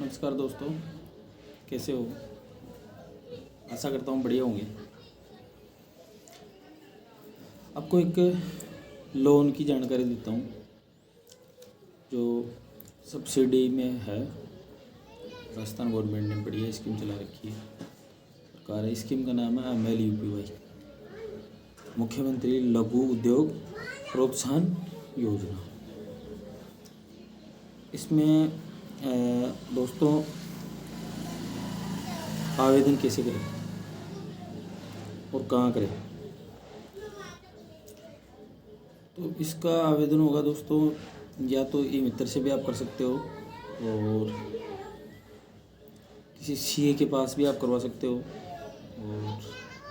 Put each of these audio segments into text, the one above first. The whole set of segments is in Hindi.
नमस्कार दोस्तों, कैसे हो? आशा करता हूँ बढ़िया होंगे। आपको एक लोन की जानकारी देता हूँ जो सब्सिडी में है। राजस्थान गवर्नमेंट ने बढ़िया स्कीम चला रखी है। सरकार है, स्कीम का नाम है MLUPY, मुख्यमंत्री लघु उद्योग प्रोत्साहन योजना। इसमें दोस्तों आवेदन कैसे करें और कहाँ करें? तो इसका आवेदन होगा दोस्तों, या तो ई-मित्र से भी आप कर सकते हो और किसी CA के पास भी आप करवा सकते हो और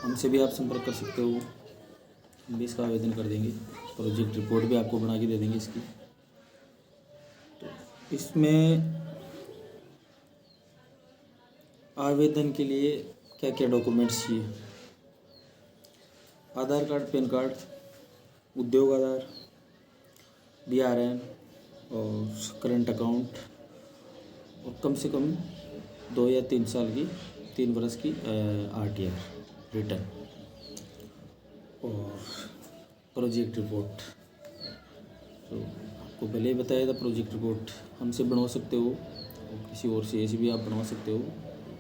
हमसे भी आप संपर्क कर सकते हो। हम भी इसका आवेदन कर देंगे। प्रोजेक्ट रिपोर्ट भी आपको बना के दे देंगे इसकी। तो इसमें आवेदन के लिए क्या क्या डॉक्यूमेंट्स चाहिए? आधार कार्ड, पैन कार्ड, उद्योग आधार, BRN और करंट अकाउंट और कम से कम 2 या 3 साल की 3 वर्ष की RTR रिटर्न और प्रोजेक्ट रिपोर्ट। तो आपको पहले ही बताया था, प्रोजेक्ट रिपोर्ट हमसे बनवा सकते हो और किसी और से ऐसे भी आप बनवा सकते हो।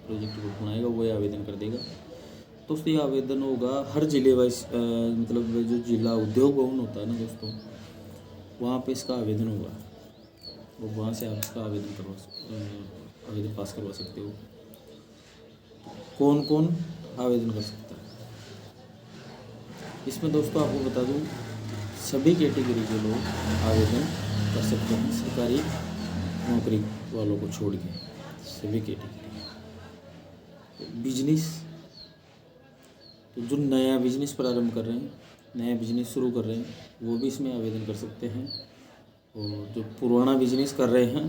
प्रोजेक्ट रिपोर्ट बनाएगा वही आवेदन कर देगा। दोस्तों ये आवेदन होगा हर जिले वाइज, मतलब जो जिला उद्योग भवन होता है ना दोस्तों, वहाँ पे इसका आवेदन होगा और वहाँ से आप इसका आवेदन पास करवा सकते हो। कौन कौन आवेदन कर सकता है इसमें दोस्तों? आपको बता दूँ, सभी कैटेगरी के लोग आवेदन कर सकते हैं, सरकारी नौकरी वालों को छोड़ के सभी कैटेगरी। बिजनेस, तो जो नया बिजनेस प्रारंभ कर रहे हैं, नया बिजनेस शुरू कर रहे हैं, वो भी इसमें आवेदन कर सकते हैं। और जो पुराना बिजनेस कर रहे हैं,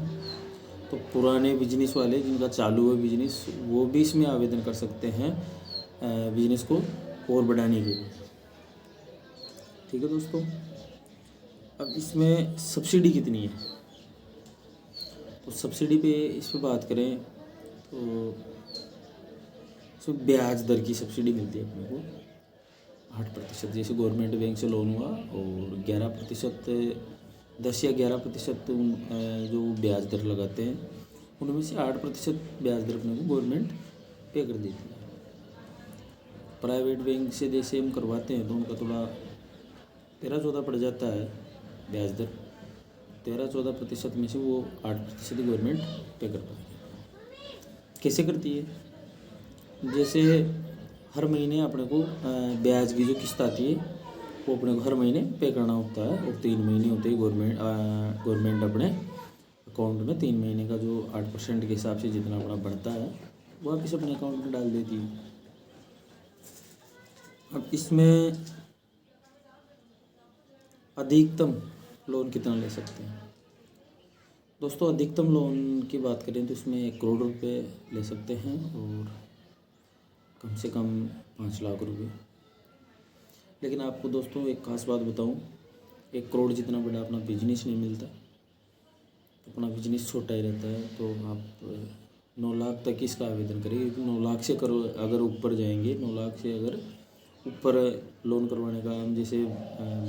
तो पुराने बिजनेस वाले जिनका चालू है बिजनेस, वो भी इसमें आवेदन कर सकते हैं बिजनेस को और बढ़ाने के लिए। ठीक है दोस्तों। अब इसमें सब्सिडी कितनी है? तो सब्सिडी पे इस पर बात करें तो इसमें ब्याज दर की सब्सिडी मिलती है अपने को 8%। जैसे गवर्नमेंट बैंक से लोन हुआ और 11%, 10 या 11% जो ब्याज दर लगाते हैं, उनमें से 8% ब्याज दर अपने को गवर्नमेंट पे कर देती है। प्राइवेट बैंक से जैसे हम करवाते हैं तो उनका थोड़ा 13-14 पड़ जाता है ब्याज दर। 13-14% में से वो 8% गवर्नमेंट पे कर पाती है। कैसे करती है? जैसे हर महीने अपने को ब्याज की जो किस्त आती है वो अपने को हर महीने पे करना होता है और 3 महीने होते हैं गवर्नमेंट अपने अकाउंट में 3 महीने का जो 8% के हिसाब से जितना अपना बढ़ता है वो वापस अपने अकाउंट में डाल देती है। अब इसमें अधिकतम लोन कितना ले सकते हैं? दोस्तों अधिकतम लोन की बात करें तो इसमें 1 करोड़ रुपए ले सकते हैं और कम से कम 5 लाख रुपए। लेकिन आपको दोस्तों एक खास बात बताऊं, 1 करोड़ जितना बड़ा अपना बिजनेस नहीं मिलता, तो अपना बिजनेस छोटा ही रहता है। तो आप 9 लाख तक इसका आवेदन करेंगे, क्योंकि 9 लाख से करो अगर ऊपर जाएंगे, 9 लाख से अगर ऊपर लोन करवाने का हम जैसे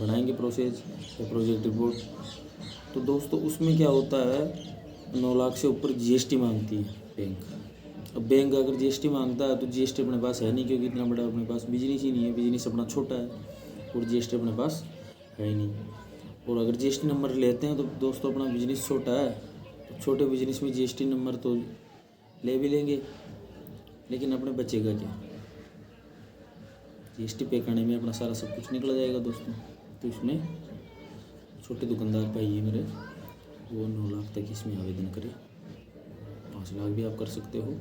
बनाएंगे प्रोसेस या प्रोजेक्ट रिपोर्ट, तो दोस्तों उसमें क्या होता है, 9 लाख से ऊपर GST मांगती है बैंक। अब बैंक अगर GST मांगता है तो GST अपने पास है नहीं, क्योंकि इतना बड़ा अपने पास बिजनेस ही नहीं है, बिजनेस अपना छोटा है और GST अपने पास है ही नहीं। और अगर GST नंबर लेते हैं तो दोस्तों अपना बिजनेस छोटा है, तो छोटे बिजनेस में GST नंबर तो ले भी लेंगे, लेकिन अपने बचेगा क्या? GST पे करने में अपना सारा सब कुछ निकल जाएगा दोस्तों। तो इसमें छोटे दुकानदार भाई है मेरे, वो 9 लाख तक इसमें आवेदन करें। 5 लाख भी आप कर सकते हो।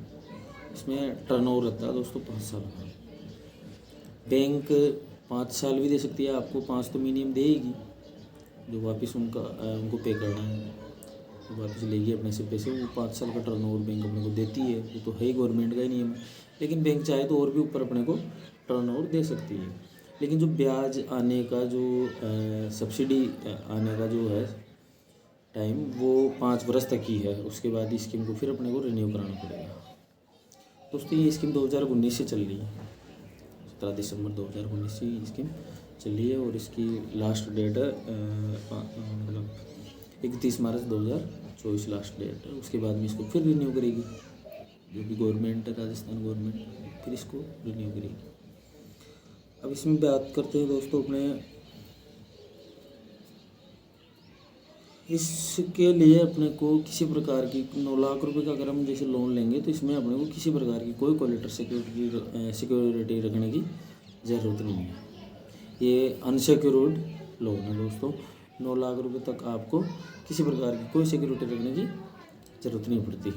इसमें टर्नओवर रहता है दोस्तों 5 साल का। बैंक 5 साल भी दे सकती है आपको, 5 तो मिनिमम देगी, जो वापस उनको पे करना है तो वापस लेगी अपने से पैसे। वो 5 साल का टर्नओवर बैंक अपने को देती है, वो तो है ही गवर्नमेंट का ही नियम है। लेकिन बैंक चाहे तो और भी ऊपर अपने को टर्नओवर दे सकती है। लेकिन जो ब्याज आने का जो सब्सिडी आने का जो है टाइम वो 5 वर्ष तक ही है। उसके बाद इस स्कीम को फिर अपने को रिन्यू कराना पड़ेगा। दोस्तों ये स्कीम 2019 से चल रही है, 17 दिसंबर 2019 से ये स्कीम चल रही है और इसकी लास्ट डेट है मतलब 31 मार्च 2024 लास्ट डेट है। उसके बाद में इसको फिर रिन्यू करेगी जो भी गवर्नमेंट है, राजस्थान गवर्नमेंट फिर इसको रिन्यू करेगी। अब इसमें बात करते हैं दोस्तों अपने, इसके लिए अपने को किसी प्रकार की 9 लाख रुपए का अगर हम जैसे लोन लेंगे तो इसमें अपने को किसी प्रकार की कोई कोलेटर सिक्योरिटी रखने की ज़रूरत नहीं है। ये अनसिक्योर्ड लोन है दोस्तों। 9 लाख रुपए तक आपको किसी प्रकार की कोई सिक्योरिटी रखने की ज़रूरत नहीं पड़ती,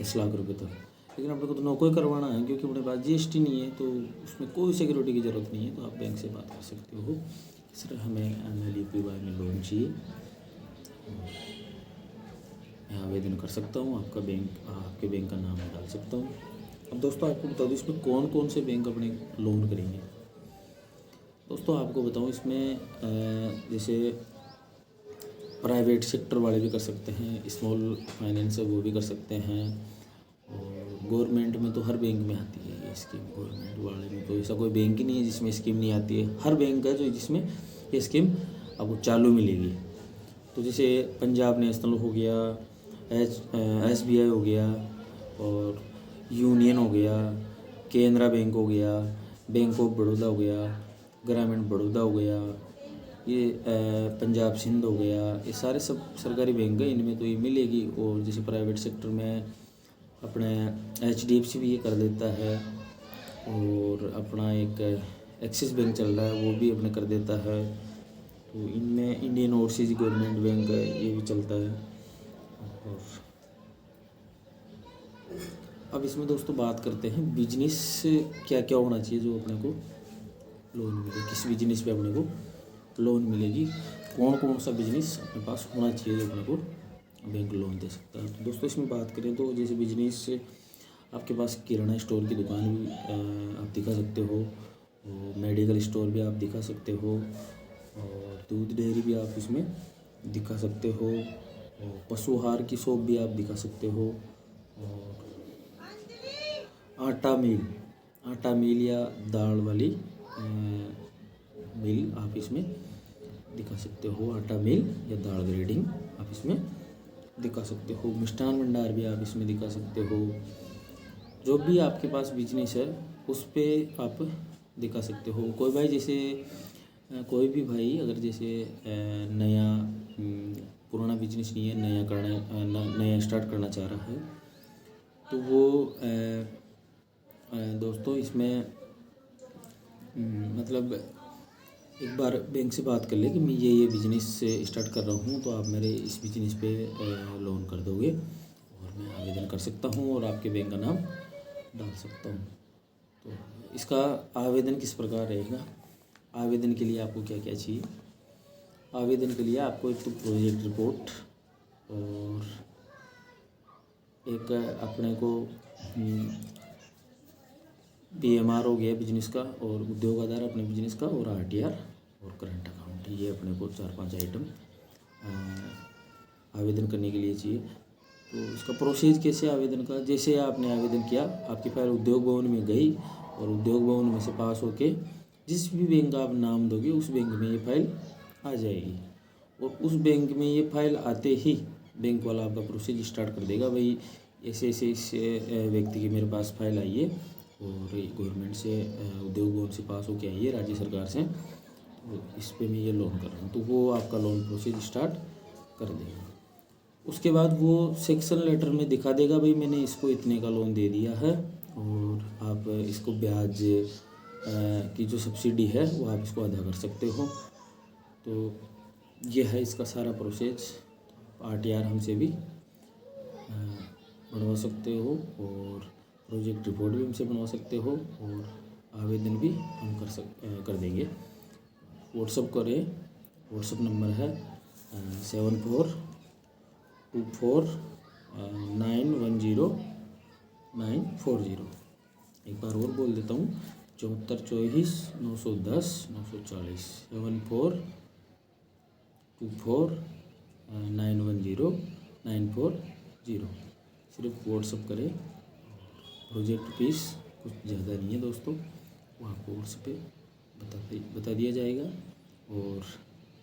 10 लाख रुपए तक। लेकिन अपने को तो नौकरी करवाना है क्योंकि अपने पास GST नहीं है, तो उसमें कोई सिक्योरिटी की ज़रूरत नहीं है। तो आप बैंक से बात कर सकते हो, सर हमें MLEPY में लोन चाहिए, मैं आवेदन कर सकता हूँ, आपके बैंक का नाम डाल सकता हूँ। अब दोस्तों आपको बता दूँ इसमें कौन कौन से बैंक अपने लोन करेंगे। दोस्तों आपको बताऊँ इसमें जैसे प्राइवेट सेक्टर वाले भी कर सकते हैं, स्मॉल फाइनेंस है वो भी कर सकते हैं, और गवर्नमेंट में तो हर बैंक में आती है ये स्कीम। गवर्नमेंट वाले में तो ऐसा कोई बैंक ही नहीं है जिसमें स्कीम नहीं आती है, हर बैंक है जो जिसमें ये स्कीम आपको चालू मिलेगी। तो जैसे पंजाब नेशनल हो गया, SBI हो गया, और यूनियन हो गया, केनरा बैंक हो गया, बैंक ऑफ बड़ौदा हो गया, ग्रामीण बड़ौदा हो गया, ये पंजाब सिंध हो गया, ये सारे सब सरकारी बैंक है, इनमें तो ये मिलेगी। और जैसे प्राइवेट सेक्टर में अपने HDFC भी ये कर देता है, और अपना एक एक्सिस बैंक चल रहा है वो भी अपने कर देता है। तो इनमें इंडियन ओवरसीज गवर्नमेंट बैंक है ये भी चलता है। और अब इसमें दोस्तों बात करते हैं बिजनेस क्या क्या होना चाहिए जो अपने को लोन मिले, किस बिजनेस पे अपने को लोन मिलेगी, कौन कौन सा बिजनेस अपने पास होना चाहिए जो अपने को बैंक लोन दे सकता है। तो दोस्तों इसमें बात करें तो जैसे बिजनेस आपके पास किराना स्टोर की दुकान भी आप दिखा सकते हो, और मेडिकल स्टोर भी आप दिखा सकते हो, और दूध डेयरी भी आप इसमें दिखा सकते हो, और पशु आहार की शॉप भी आप दिखा सकते हो, और आटा मिल या दाल वाली मिल आप इसमें दिखा सकते हो। आटा मिल या दाल ग्रेडिंग आप इसमें दिखा सकते हो। मिष्ठान भंडार भी आप इसमें दिखा सकते हो। जो भी आपके पास बिजनेस है उस पे आप दिखा सकते हो। कोई भाई जैसे कोई भी भाई अगर जैसे नया पुराना बिजनेस नहीं है, नया स्टार्ट करना चाह रहा है, तो वो दोस्तों इसमें मतलब एक बार बैंक से बात कर ले कि मैं ये बिज़नेस स्टार्ट कर रहा हूँ, तो आप मेरे इस बिज़नेस पे लोन कर दोगे और मैं आवेदन कर सकता हूँ और आपके बैंक का नाम डाल सकता हूँ। तो इसका आवेदन किस प्रकार रहेगा, आवेदन के लिए आपको क्या क्या चाहिए। आवेदन के लिए आपको एक तो प्रोजेक्ट रिपोर्ट और एक अपने को BMR हो गया बिजनेस का, और उद्योग आधार अपने बिजनेस का, और RTR और करंट अकाउंट, ये अपने को 4-5 आइटम आवेदन करने के लिए चाहिए। तो इसका प्रोसेस कैसे आवेदन का, जैसे आपने आवेदन किया आपकी फाइल उद्योग भवन में गई, और उद्योग भवन में से पास होके जिस भी बैंक का आप नाम दोगे उस बैंक में ये फाइल आ जाएगी, और उस बैंक में ये फाइल आते ही बैंक वाला आपका प्रोसेस स्टार्ट कर देगा। भाई ऐसे इस व्यक्ति की मेरे पास फाइल आई है और गवर्नमेंट से उद्योग भवन से पास होके आई है, राज्य सरकार से, तो इस पे मैं ये लोन कर रहा हूँ, तो वो आपका लोन प्रोसेस स्टार्ट कर देगा। उसके बाद वो सेक्शन लेटर में दिखा देगा भाई मैंने इसको इतने का लोन दे दिया है, और आप इसको ब्याज की जो सब्सिडी है वो आप इसको अदा कर सकते हो। तो ये है इसका सारा प्रोसेस। RTR हमसे भी बनवा सकते हो, और प्रोजेक्ट रिपोर्ट भी हमसे बनवा सकते हो, और आवेदन भी हम कर देंगे। व्हाट्सअप करें, व्हाट्सअप नंबर है 7424910940। एक बार और बोल देता हूँ 7424 910 940 7424 910940। सिर्फ व्हाट्सअप करें। प्रोजेक्ट फीस कुछ ज़्यादा नहीं है दोस्तों, वो आपको व्हाट्सएप पे बता दिया जाएगा। और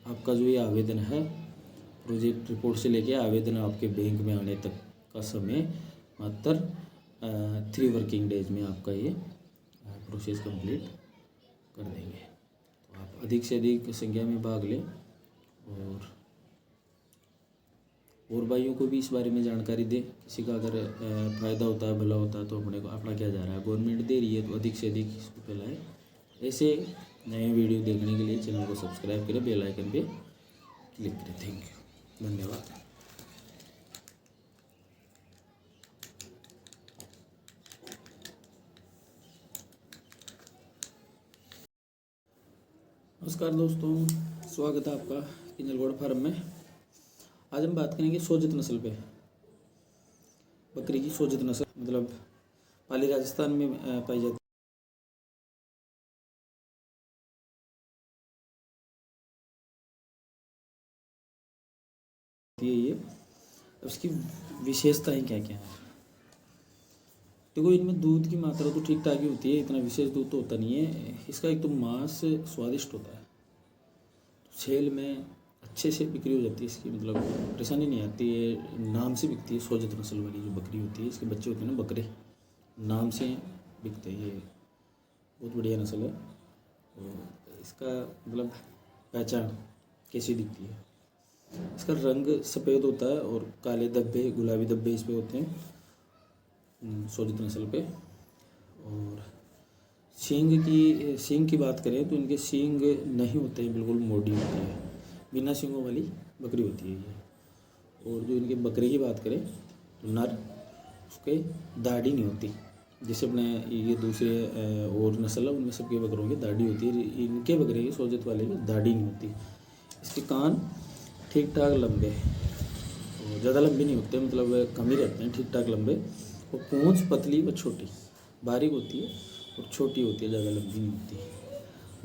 आपका जो ये आवेदन है, प्रोजेक्ट रिपोर्ट से लेके आवेदन आपके बैंक में आने तक का समय मात्र 3 वर्किंग डेज में आपका ये प्रोसेस कंप्लीट कर देंगे। तो आप अधिक से अधिक संख्या में भाग लें। और भाइयों को भी इस बारे में जानकारी दें। किसी का अगर फ़ायदा होता है, भला होता है, तो अपना क्या जा रहा है, गवर्नमेंट दे रही है तो अधिक से अधिक इसको फैलाएं। ऐसे नए वीडियो देखने के लिए चैनल को सब्सक्राइब करें, बेल आइकन पे क्लिक करें। थैंक यू, धन्यवाद। नमस्कार दोस्तों, स्वागत है आपका किंजल गौड़ फार्म में। आज हम बात करेंगे सोजत नस्ल पे। बकरी की सोजत नस्ल मतलब पाली राजस्थान में पाई जाती है। ये उसकी विशेषताएं क्या क्या हैं? देखो, इनमें दूध की मात्रा तो ठीक ठाक ही होती है, इतना विशेष दूध तो होता नहीं है। इसका एक तो मांस स्वादिष्ट होता है, सेल में अच्छे से बिक्री हो जाती है इसकी, मतलब परेशानी नहीं आती है। नाम से बिकती है सोजत नस्ल वाली जो बकरी होती है, इसके बच्चे होते हैं ना बकरे, नाम से बिकते हैं। ये बहुत बढ़िया नस्ल है। और इसका मतलब पहचान कैसी दिखती है, इसका रंग सफ़ेद होता है और काले धब्बे, गुलाबी धब्बे इस पे होते हैं सोजत नस्ल पे। और सींग की बात करें तो इनके सींग नहीं होते हैं, बिल्कुल मोटी होती है, बिना सींगों वाली बकरी होती है ये। और जो इनके बकरे की बात करें तो नर, उसके दाढ़ी नहीं होती। जैसे अपने ये दूसरे और नस्ल है उनमें सबके बकरों की दाढ़ी होती है, इनके बकरे की सोजत वाले की दाढ़ी नहीं होती। इसके कान ठीक ठाक लंबे, और ज़्यादा लंबे नहीं होते, मतलब कम ही रहते हैं, ठीक ठाक लंबे। और पूँछ पतली व छोटी, बारीक होती है और छोटी होती है, ज़्यादा लंबी नहीं होती।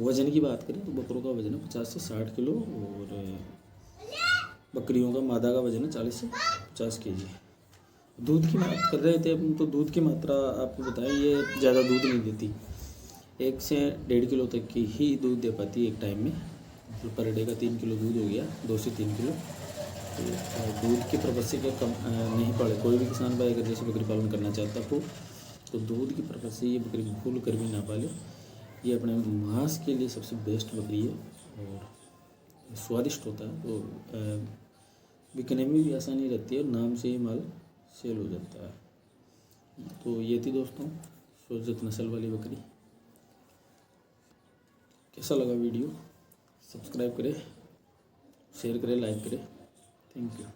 वज़न की बात करें तो बकरों का वज़न है 50 से 60 किलो, और बकरियों का मादा का वज़न है 40 से 50 केजी। दूध की बात कर रहे थे अपन, तो दूध की मात्रा आपको बताएं, ये ज़्यादा दूध नहीं देती। 1 से 1.5 किलो तक की ही दूध दे पाती है एक टाइम में, मतलब पर डे का 3 किलो दूध हो गया, 2 से 3 किलो। तो दूध की पर्पज़ से क्या कम नहीं पड़े, कोई भी किसान भाई अगर जैसे बकरी पालन करना चाहता हो तो दूध की पर्पज़ से ये बकरी भूल कर भी ना पाले। ये अपने मांस के लिए सबसे बेस्ट बकरी है और स्वादिष्ट होता है, तो बिकने में भी आसानी रहती है और नाम से ही माल सेल हो जाता है। तो ये थी दोस्तों सोजत नस्ल वाली बकरी। कैसा लगा वीडियो? सब्सक्राइब करें, शेयर करें, लाइक करें। Thank you.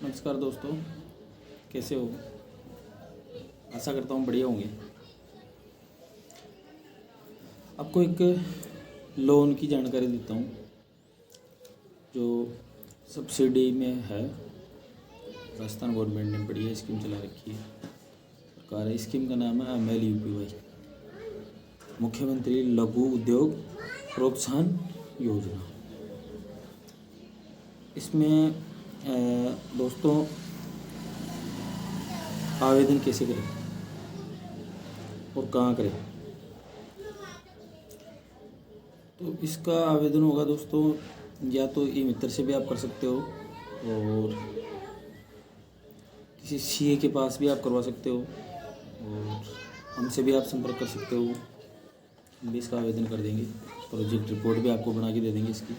नमस्कार दोस्तों, कैसे हो? आशा करता हूँ बढ़िया होंगे। आपको एक लोन की जानकारी देता हूँ जो सब्सिडी में है। राजस्थान गवर्नमेंट ने बढ़िया स्कीम चला रखी है। सरकार है, स्कीम का नाम है MLUPY, मुख्यमंत्री लघु उद्योग प्रोत्साहन योजना। इसमें दोस्तों आवेदन कैसे करें और कहाँ करें? तो इसका आवेदन होगा दोस्तों, या तो ई-मित्र से भी आप कर सकते हो और किसी CA के पास भी आप करवा सकते हो और हमसे भी आप संपर्क कर सकते हो। हम भी इसका आवेदन कर देंगे। प्रोजेक्ट रिपोर्ट भी आपको बना के दे देंगे इसकी।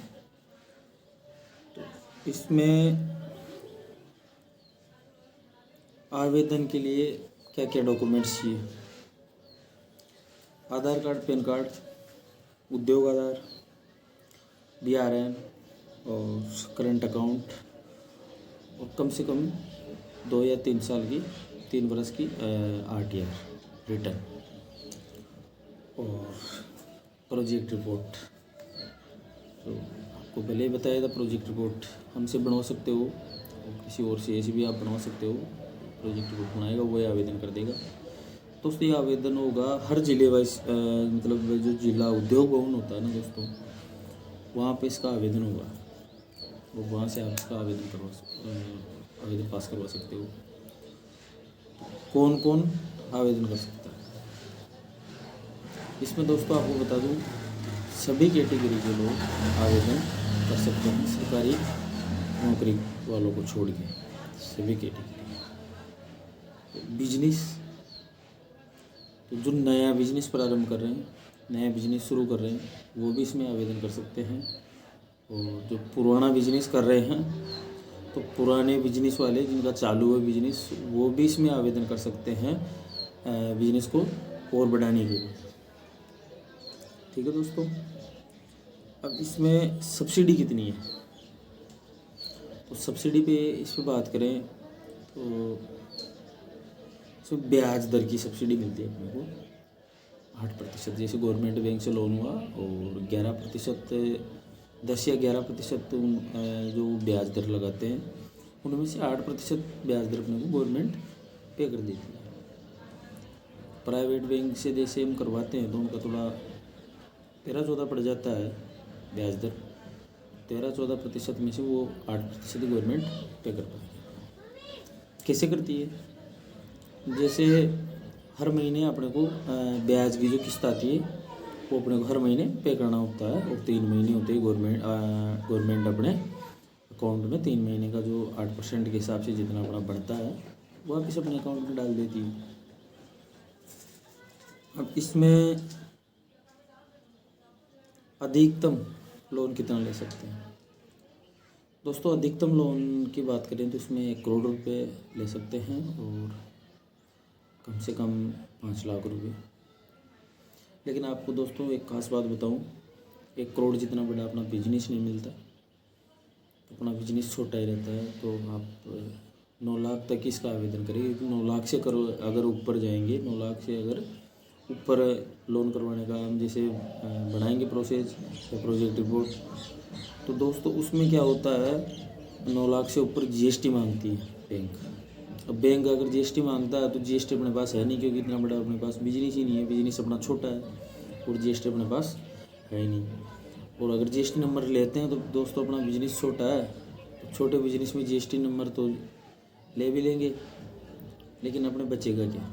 तो इसमें आवेदन के लिए क्या क्या डॉक्यूमेंट्स चाहिए? आधार कार्ड, पैन कार्ड, उद्योग आधार, BRN और करंट अकाउंट और कम से कम 2 या 3 साल की 3 बरस की RTR रिटर्न और प्रोजेक्ट रिपोर्ट। तो आपको पहले ही बताया था, प्रोजेक्ट रिपोर्ट हमसे बनवा सकते हो और किसी और से भी आप बनवा सकते हो। प्रोजेक्ट रिपोर्ट बनाएगा वही आवेदन कर देगा। तो उससे आवेदन होगा हर जिले वाइज, मतलब जो जिला उद्योग भवन होता है ना दोस्तों, वहाँ पे इसका आवेदन होगा और वहाँ से आप इसका आवेदन पास करवा सकते हो। कौन कौन आवेदन कर सकता है इसमें दोस्तों? आपको बता दूँ, सभी कैटेगरी के लोग आवेदन कर सकते हैं, सरकारी नौकरी वालों को छोड़ के सभी कैटेगरी। बिजनेस, तो जो नया बिजनेस प्रारंभ कर रहे हैं, नया बिजनेस शुरू कर रहे हैं, वो भी इसमें आवेदन कर सकते हैं। और जो पुराना बिजनेस कर रहे हैं, तो पुराने बिजनेस वाले जिनका चालू है बिजनेस, वो भी इसमें आवेदन कर सकते हैं बिजनेस को और बढ़ाने के लिए। ठीक है दोस्तों। अब इसमें सब्सिडी कितनी है? तो सब्सिडी पे इस पर बात करें तो इसमें ब्याज दर की सब्सिडी मिलती है अपने को 8%। जैसे गवर्नमेंट बैंक से लोन हुआ और 11%, 10 या 11% जो ब्याज दर लगाते हैं, उनमें से 8% ब्याज दर अपने को गवर्नमेंट पे कर देती है। प्राइवेट बैंक से जैसे हम करवाते हैं तो उनका थोड़ा 13-14 पड़ जाता है ब्याज दर। 13-14% में से वो 8% गवर्नमेंट पे कर पाती है। कैसे करती है? जैसे हर महीने अपने को ब्याज की जो किस्त आती है वो अपने को हर महीने पे करना होता है और 3 महीने होते हैं गवर्नमेंट अपने अकाउंट में 3 महीने का जो 8% के हिसाब से जितना अपना बढ़ता है वो वापस अपने अकाउंट में डाल देती है। अब इसमें अधिकतम लोन कितना ले सकते हैं? दोस्तों अधिकतम लोन की बात करें तो इसमें 1 करोड़ रुपए ले सकते हैं और कम से कम 5 लाख रुपए। लेकिन आपको दोस्तों एक खास बात बताऊं, 1 करोड़ जितना बड़ा अपना बिजनेस नहीं मिलता, तो अपना बिजनेस छोटा ही रहता है। तो आप 9 लाख तक इसका आवेदन करिए। 9 लाख से करो अगर ऊपर जाएंगे, 9 लाख से अगर ऊपर लोन करवाने का हम जैसे बढ़ाएंगे प्रोसेस या प्रोजेक्ट रिपोर्ट, तो दोस्तों उसमें क्या होता है, 9 लाख से ऊपर GST मांगती है बैंक। अब बैंक अगर GST मांगता है तो GST अपने पास है नहीं, क्योंकि इतना बड़ा अपने पास बिजनेस ही नहीं है, बिजनेस अपना छोटा है और GST अपने पास है ही नहीं। और अगर GST नंबर लेते हैं तो दोस्तों अपना बिजनेस छोटा है, तो छोटे बिजनेस में GST नंबर तो ले भी लेंगे, लेकिन अपने बचेगा क्या?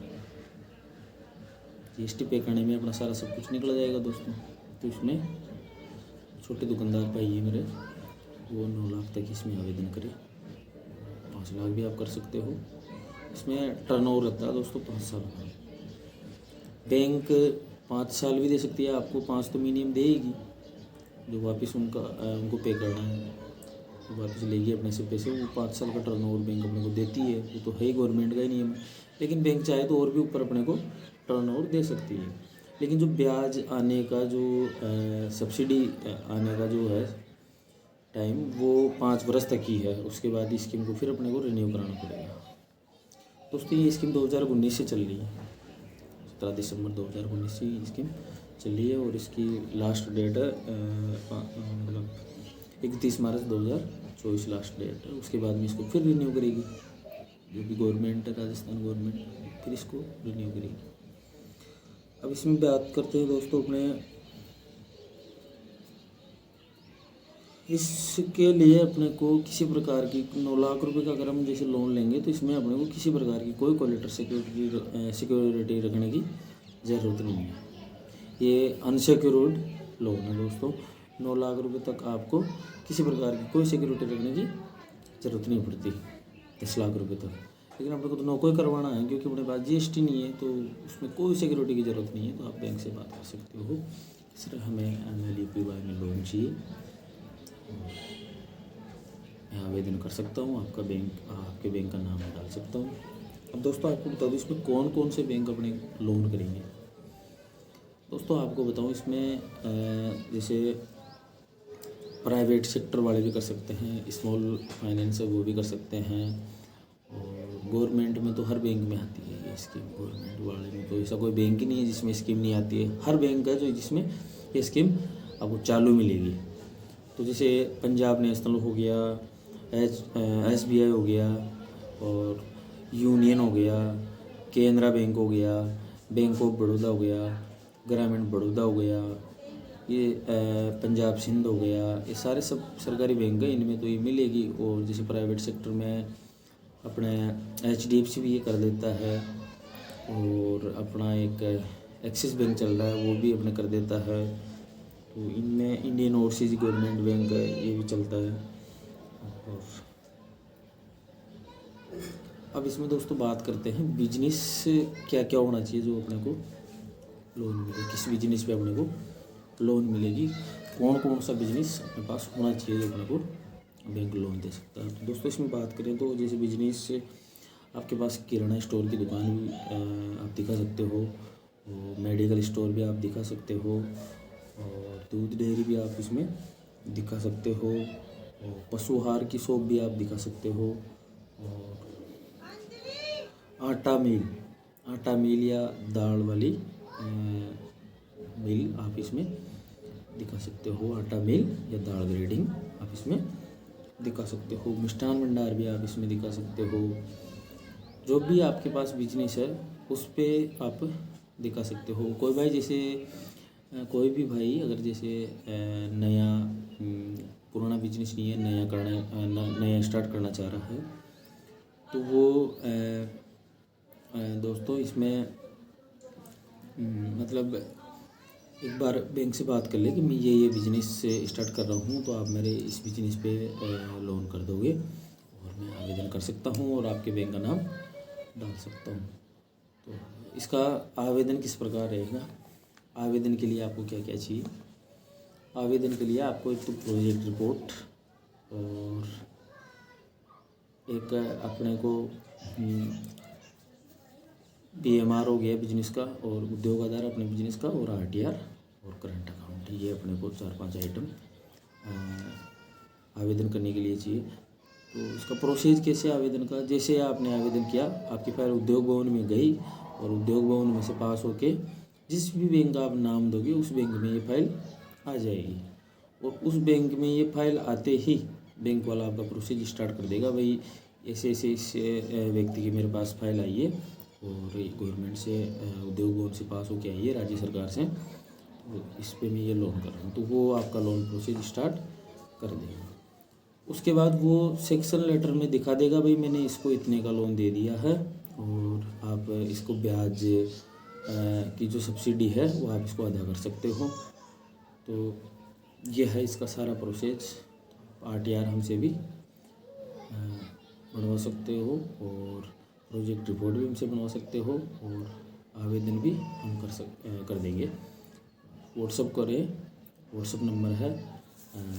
GST पे करने में अपना सारा सब कुछ निकल जाएगा दोस्तों। तो इसमें छोटे दुकानदार भाई है मेरे, वो 9 लाख तक इसमें आवेदन करें। 5 लाख भी आप कर सकते हो। इसमें टर्नओवर रहता है दोस्तों 5 साल का। बैंक 5 साल भी दे सकती है आपको, 5 तो मिनिमम देगी, जो वापस उनको पे करना है तो वापस लेगी अपने से पैसे। वो 5 साल का टर्नओवर बैंक अपने को देती है, वो तो है ही गवर्नमेंट का ही नियम है। लेकिन बैंक चाहे तो और भी ऊपर अपने को टर्नओवर दे सकती है। लेकिन जो ब्याज आने का जो सब्सिडी आने का जो है टाइम वो 5 वर्ष तक ही है। उसके बाद स्कीम को फिर अपने को रिन्यू कराना पड़ेगा। दोस्तों ये स्कीम 2019 से चल रही है, 17 दिसंबर 2019 से ये स्कीम चल रही है और इसकी लास्ट डेट है मतलब 31 मार्च 2024 लास्ट डेट है। उसके बाद में इसको फिर रिन्यू करेगी जो भी गवर्नमेंट है, राजस्थान गवर्नमेंट, फिर इसको रिन्यू करेगी। अब इसमें बात करते हैं दोस्तों अपने, इसके लिए अपने को किसी प्रकार की 9 लाख रुपए का अगर हम जैसे लोन लेंगे तो इसमें अपने को किसी प्रकार की कोई कोलेटर सिक्योरिटी रखने की ज़रूरत नहीं है। ये अनसिक्योर्ड लोन है दोस्तों। 9 लाख रुपए तक आपको किसी प्रकार की कोई सिक्योरिटी रखने की ज़रूरत नहीं पड़ती, 10 लाख रुपए तक। लेकिन अपने को तो नौकरी करवाना है क्योंकि अपने पास GST नहीं है, तो उसमें कोई सिक्योरिटी की ज़रूरत नहीं है। तो आप बैंक से बात कर सकते हो, सर हमें MLEPY में लोन चाहिए, मैं आवेदन कर सकता हूँ, आपके बैंक का नाम डाल सकता हूँ। अब दोस्तों आपको बता दूँ इसमें कौन कौन से बैंक अपने लोन करेंगे। दोस्तों आपको बताऊँ इसमें जैसे प्राइवेट सेक्टर वाले भी कर सकते हैं, स्मॉल फाइनेंस है वो भी कर सकते हैं, और गवर्नमेंट में तो हर बैंक में आती है ये स्कीम। गवर्नमेंट वाले में तो ऐसा कोई बैंक ही नहीं है जिसमें स्कीम नहीं आती है। हर बैंक है जो जिसमें ये स्कीम आपको चालू मिलेगी। तो जैसे पंजाब नेशनल हो गया, SBI हो गया, और यूनियन हो गया, केनरा बैंक हो गया, बैंक ऑफ बड़ौदा हो गया, ग्रामीण बड़ौदा हो गया, ये पंजाब सिंध हो गया, ये सारे सब सरकारी बैंक है, इनमें तो ये मिलेगी। और जैसे प्राइवेट सेक्टर में अपने HDFC भी ये कर देता है, और अपना एक एक्सिस बैंक चल रहा है वो भी अपने कर देता है। तो इनमें इंडियन ओवरसीज गवर्नमेंट बैंक है ये भी चलता है। और अब इसमें दोस्तों बात करते हैं बिजनेस क्या क्या होना चाहिए जो अपने को लोन मिले, किस बिजनेस पे अपने को लोन मिलेगी, कौन कौन सा बिजनेस अपने पास होना चाहिए जो अपने को बैंक लोन दे सकता है। तो दोस्तों इसमें बात करें तो जैसे बिजनेस से आपके पास किराना स्टोर की दुकान भी आप दिखा सकते हो, और मेडिकल स्टोर भी आप दिखा सकते हो, और दूध डेयरी भी आप इसमें दिखा सकते हो, और पशुहार की शॉप भी आप दिखा सकते हो, और आटा मिल या दाल वाली मिल आप इसमें दिखा सकते हो। आटा मिल या दाल ग्रेडिंग आप इसमें दिखा सकते हो। मिष्ठान भंडार भी आप इसमें दिखा सकते हो। जो भी आपके पास बिजनेस है उस पे आप दिखा सकते हो। कोई भाई जैसे कोई भी भाई अगर जैसे नया पुराना बिजनेस नहीं है, नया स्टार्ट करना चाह रहा है, तो वो दोस्तों इसमें मतलब एक बार बैंक से बात कर ले कि मैं ये बिज़नेस से स्टार्ट कर रहा हूँ, तो आप मेरे इस बिज़नेस पे लोन कर दोगे और मैं आवेदन कर सकता हूँ और आपके बैंक का नाम डाल सकता हूँ। तो इसका आवेदन किस प्रकार रहेगा, आवेदन के लिए आपको क्या क्या चाहिए। आवेदन के लिए आपको एक तो प्रोजेक्ट रिपोर्ट, और एक अपने को PMR हो गया बिजनेस का, और उद्योग आधार अपने बिजनेस का, और RTR और करंट अकाउंट। ये अपने को 4-5 आइटम आवेदन करने के लिए चाहिए। तो इसका प्रोसेस कैसे आवेदन का, जैसे आपने आवेदन किया आपकी फाइल उद्योग भवन में गई, और उद्योग भवन में से पास होके जिस भी बैंक का आप नाम दोगे उस बैंक में ये फाइल आ जाएगी, और उस बैंक में ये फाइल आते ही बैंक वाला आपका प्रोसेस स्टार्ट कर देगा। भाई ऐसे ऐसे इस व्यक्ति की मेरे पास फाइल आई है, और गवर्नमेंट से उद्योग भवन से पास होके आई है, राज्य सरकार से, तो इस पे मैं ये लोन कर रहा हूँ, तो वो आपका लोन प्रोसेस स्टार्ट कर देगा। उसके बाद वो सेक्शन लेटर में दिखा देगा भाई मैंने इसको इतने का लोन दे दिया है, और आप इसको ब्याज की जो सब्सिडी है वो आप इसको अदा कर सकते हो। तो ये है इसका सारा प्रोसेस। RTR हमसे भी बनवा सकते हो, और प्रोजेक्ट रिपोर्ट भी हमसे बनवा सकते हो, और आवेदन भी हम कर देंगे। व्हाट्सअप करें, व्हाट्सअप नंबर है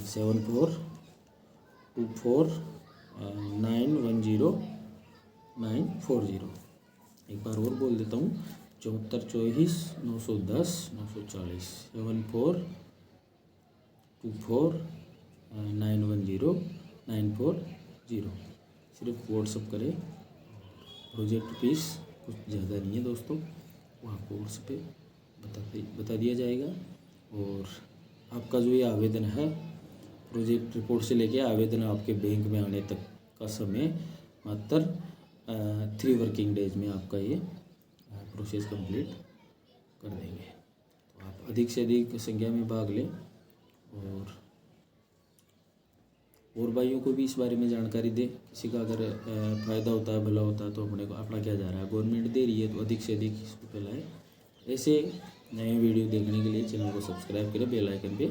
7424910940। एक बार और बोल देता हूँ, 7424910910 940 7424 910940। सिर्फ व्हाट्सअप करें। प्रोजेक्ट फीस कुछ ज़्यादा नहीं है दोस्तों, वो आपको व्हाट्सएप पे बता दिया जाएगा। और आपका जो ये आवेदन है, प्रोजेक्ट रिपोर्ट से लेके आवेदन आपके बैंक में आने तक का समय मात्र 3 वर्किंग डेज में आपका ये प्रोसेस कंप्लीट कर देंगे। तो आप अधिक से अधिक संख्या में भाग लें और भाइयों को भी इस बारे में जानकारी दें। किसी का अगर फ़ायदा होता है, भला होता है, तो अपना क्या जा रहा है, गवर्नमेंट दे रही है तो अधिक से अधिक इसको फैलाएं। ऐसे नए वीडियो देखने के लिए चैनल को सब्सक्राइब करें, बेल आइकन पे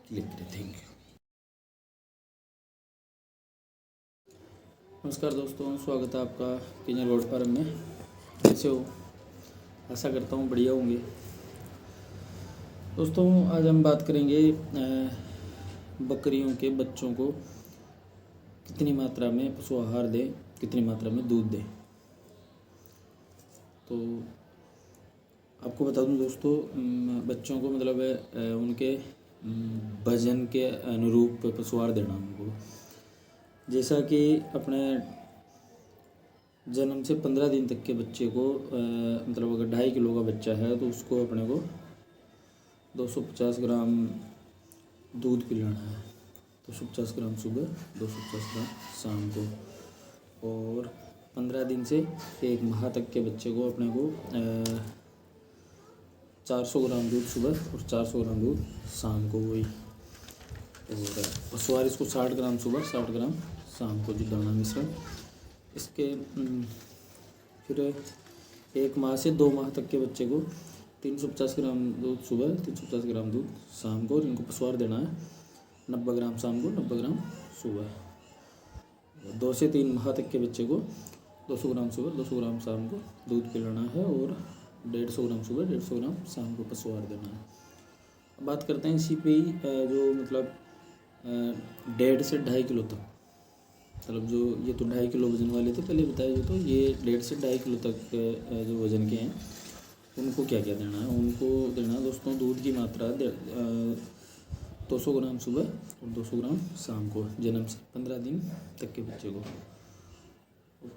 क्लिक करें। Thank you. नमस्कार दोस्तों, स्वागत है आपका किंजल गोल्ड फार्म में। कैसे हो? आशा करता हूँ बढ़िया होंगे। दोस्तों आज हम बात करेंगे बकरियों के बच्चों को कितनी मात्रा में पशु आहार दें, कितनी मात्रा में दूध दें। तो आपको बता दूं दोस्तों, बच्चों को मतलब उनके वजन के अनुरूप पशु आहार देना उनको। जैसा कि अपने जन्म से 15 दिन तक के बच्चे को मतलब अगर 2.5 किलो का बच्चा है तो उसको अपने को 250 ग्राम दूध पिलाना है। 250 ग्राम सुबह, 250 ग्राम शाम को। और 15 दिन से 1 माह तक के बच्चे को अपने को 400 ग्राम दूध सुबह और 400 ग्राम दूध शाम को वही। और पशुआहार इसको 60 ग्राम सुबह, 60 ग्राम शाम को जो दाना मिश्रण। इसके फिर 1 माह से 2 माह तक के बच्चे को 350 ग्राम दूध सुबह, 350 ग्राम दूध शाम को। और इनको पशुआहार देना है 90 ग्राम शाम को, 90 ग्राम सुबह। 2 से 3 माह तक के बच्चे को 200 ग्राम सुबह, 200 ग्राम शाम को दूध पिलाना है। और 150 ग्राम सुबह, 150 ग्राम शाम को पशुआहार देना है। अब बात करते हैं इसी पे ही जो मतलब 1.5 से 2.5 किलो तक, मतलब जो ये तो 2.5 किलो वजन वाले थे पहले बताया जो, तो ये 1.5 से 2.5 किलो तक जो वजन के हैं उनको क्या क्या देना है। उनको देना है दोस्तों दूध की मात्रा 200 ग्राम सुबह और 200 ग्राम शाम को, जन्म से 15 दिन तक के बच्चे को।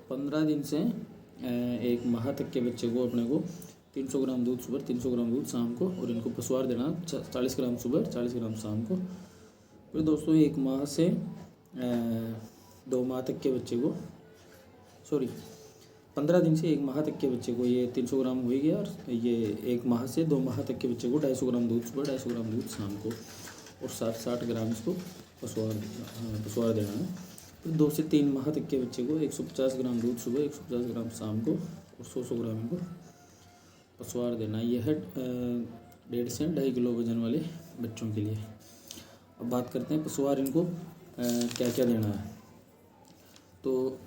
15 दिन से 1 माह तक के बच्चे को अपने को 300 ग्राम दूध सुबह, 300 ग्राम दूध शाम को। और इनको पशुआहार देना 40 ग्राम सुबह, 40 ग्राम शाम को। फिर दोस्तों 1 माह से 2 माह तक के बच्चे को 15 दिन से 1 माह तक के बच्चे को ये 300 ग्राम हो ही गया। और ये 1 माह से 2 माह तक के बच्चे को 250 ग्राम दूध सुबह, 250 ग्राम दूध शाम को। और 60 ग्राम इसको पशुआहार देना है। फिर 2 से 3 माह तक के बच्चे को 150 ग्राम दूध सुबह, 150 ग्राम शाम को। और 100 ग्राम इनको पशुआहार देना है। यह है 1.5 से 2.5 किलो वजन वाले बच्चों के लिए। अब बात करते हैं पशुआहार इनको क्या क्या देना है। तो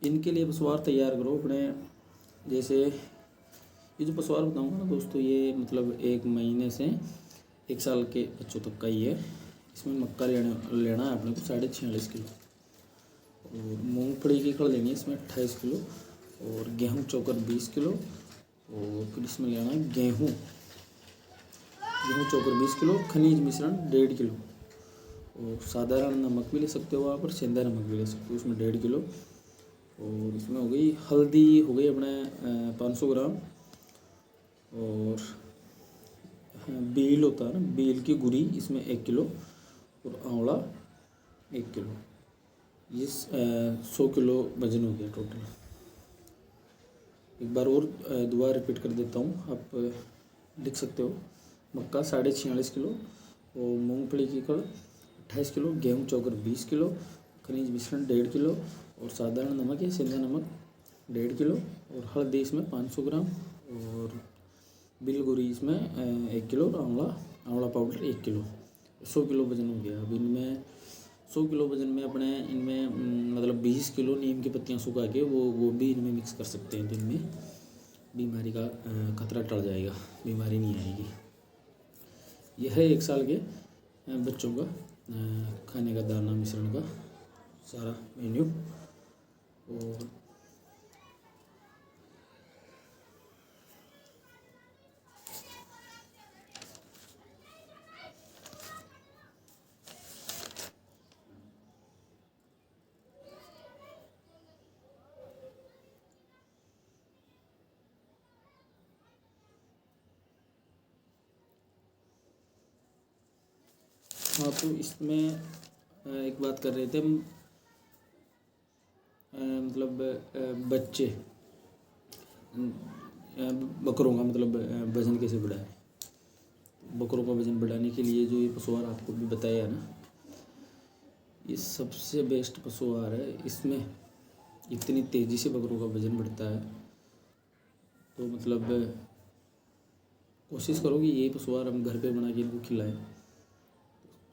इनके लिए पशुआहार तैयार करो अपने। जैसे ये जो पशुआहार बताऊँगा ना दोस्तों, ये मतलब 1 महीने से 1 साल के बच्चों तक का ही है। इसमें मक्का लेना है अपने को 46.5 किलो। और मूंगफली की खड़ लेनी है इसमें 28 किलो। और गेहूँ चोकर 20 किलो। और फिर इसमें लेना है गेहूँ चोकर 20 किलो, खनिज मिश्रण 1.5 किलो। और साधारण नमक भी ले सकते हो आप, और सेंधा नमक भी ले सकते हो, उसमें 1.5 किलो। और इसमें हो गई हल्दी, हो गई अपने 500 ग्राम। और बील होता है ना, बील की गुरी इसमें 1 किलो। और आंवला 1 किलो। ये 100 किलो वजन हो गया टोटल। एक बार और दोबारा रिपीट कर देता हूँ, आप लिख सकते हो। मक्का 46.5 किलो, और मूंगफली की कड़ 28 किलो, गेहूँ चोकर 20 किलो, खनिज मिश्रण 1.5 किलो। और साधारण नमक या सेंधा नमक 1.5 किलो। और हल्दी इसमें 500 ग्राम। और बिलगुरी इसमें 1 किलो। और आंवला पाउडर 1 किलो। 100 किलो वजन हो गया। अब इनमें 100 किलो वजन में अपने इनमें मतलब 20 किलो नीम की पत्तियां सुखा के वो भी इनमें मिक्स कर सकते हैं। तो इनमें बीमारी का खतरा टल जाएगा, बीमारी नहीं आएगी। यह है 1 साल के बच्चों का खाने का दाना मिश्रण का सारा मेन्यू। और हाँ, तो इसमें एक बात कर रहे थे हम, मतलब बच्चे बकरों का मतलब वज़न कैसे बढ़ाएं। बकरों का वज़न बढ़ाने के लिए जो ये पशु आहार आपको भी बताया है ना, ये सबसे बेस्ट पशु आहार है। इसमें इतनी तेज़ी से बकरों का वज़न बढ़ता है, तो मतलब कोशिश करो कि यही पशु आहार हम घर पे बना के इनको खिलाएं।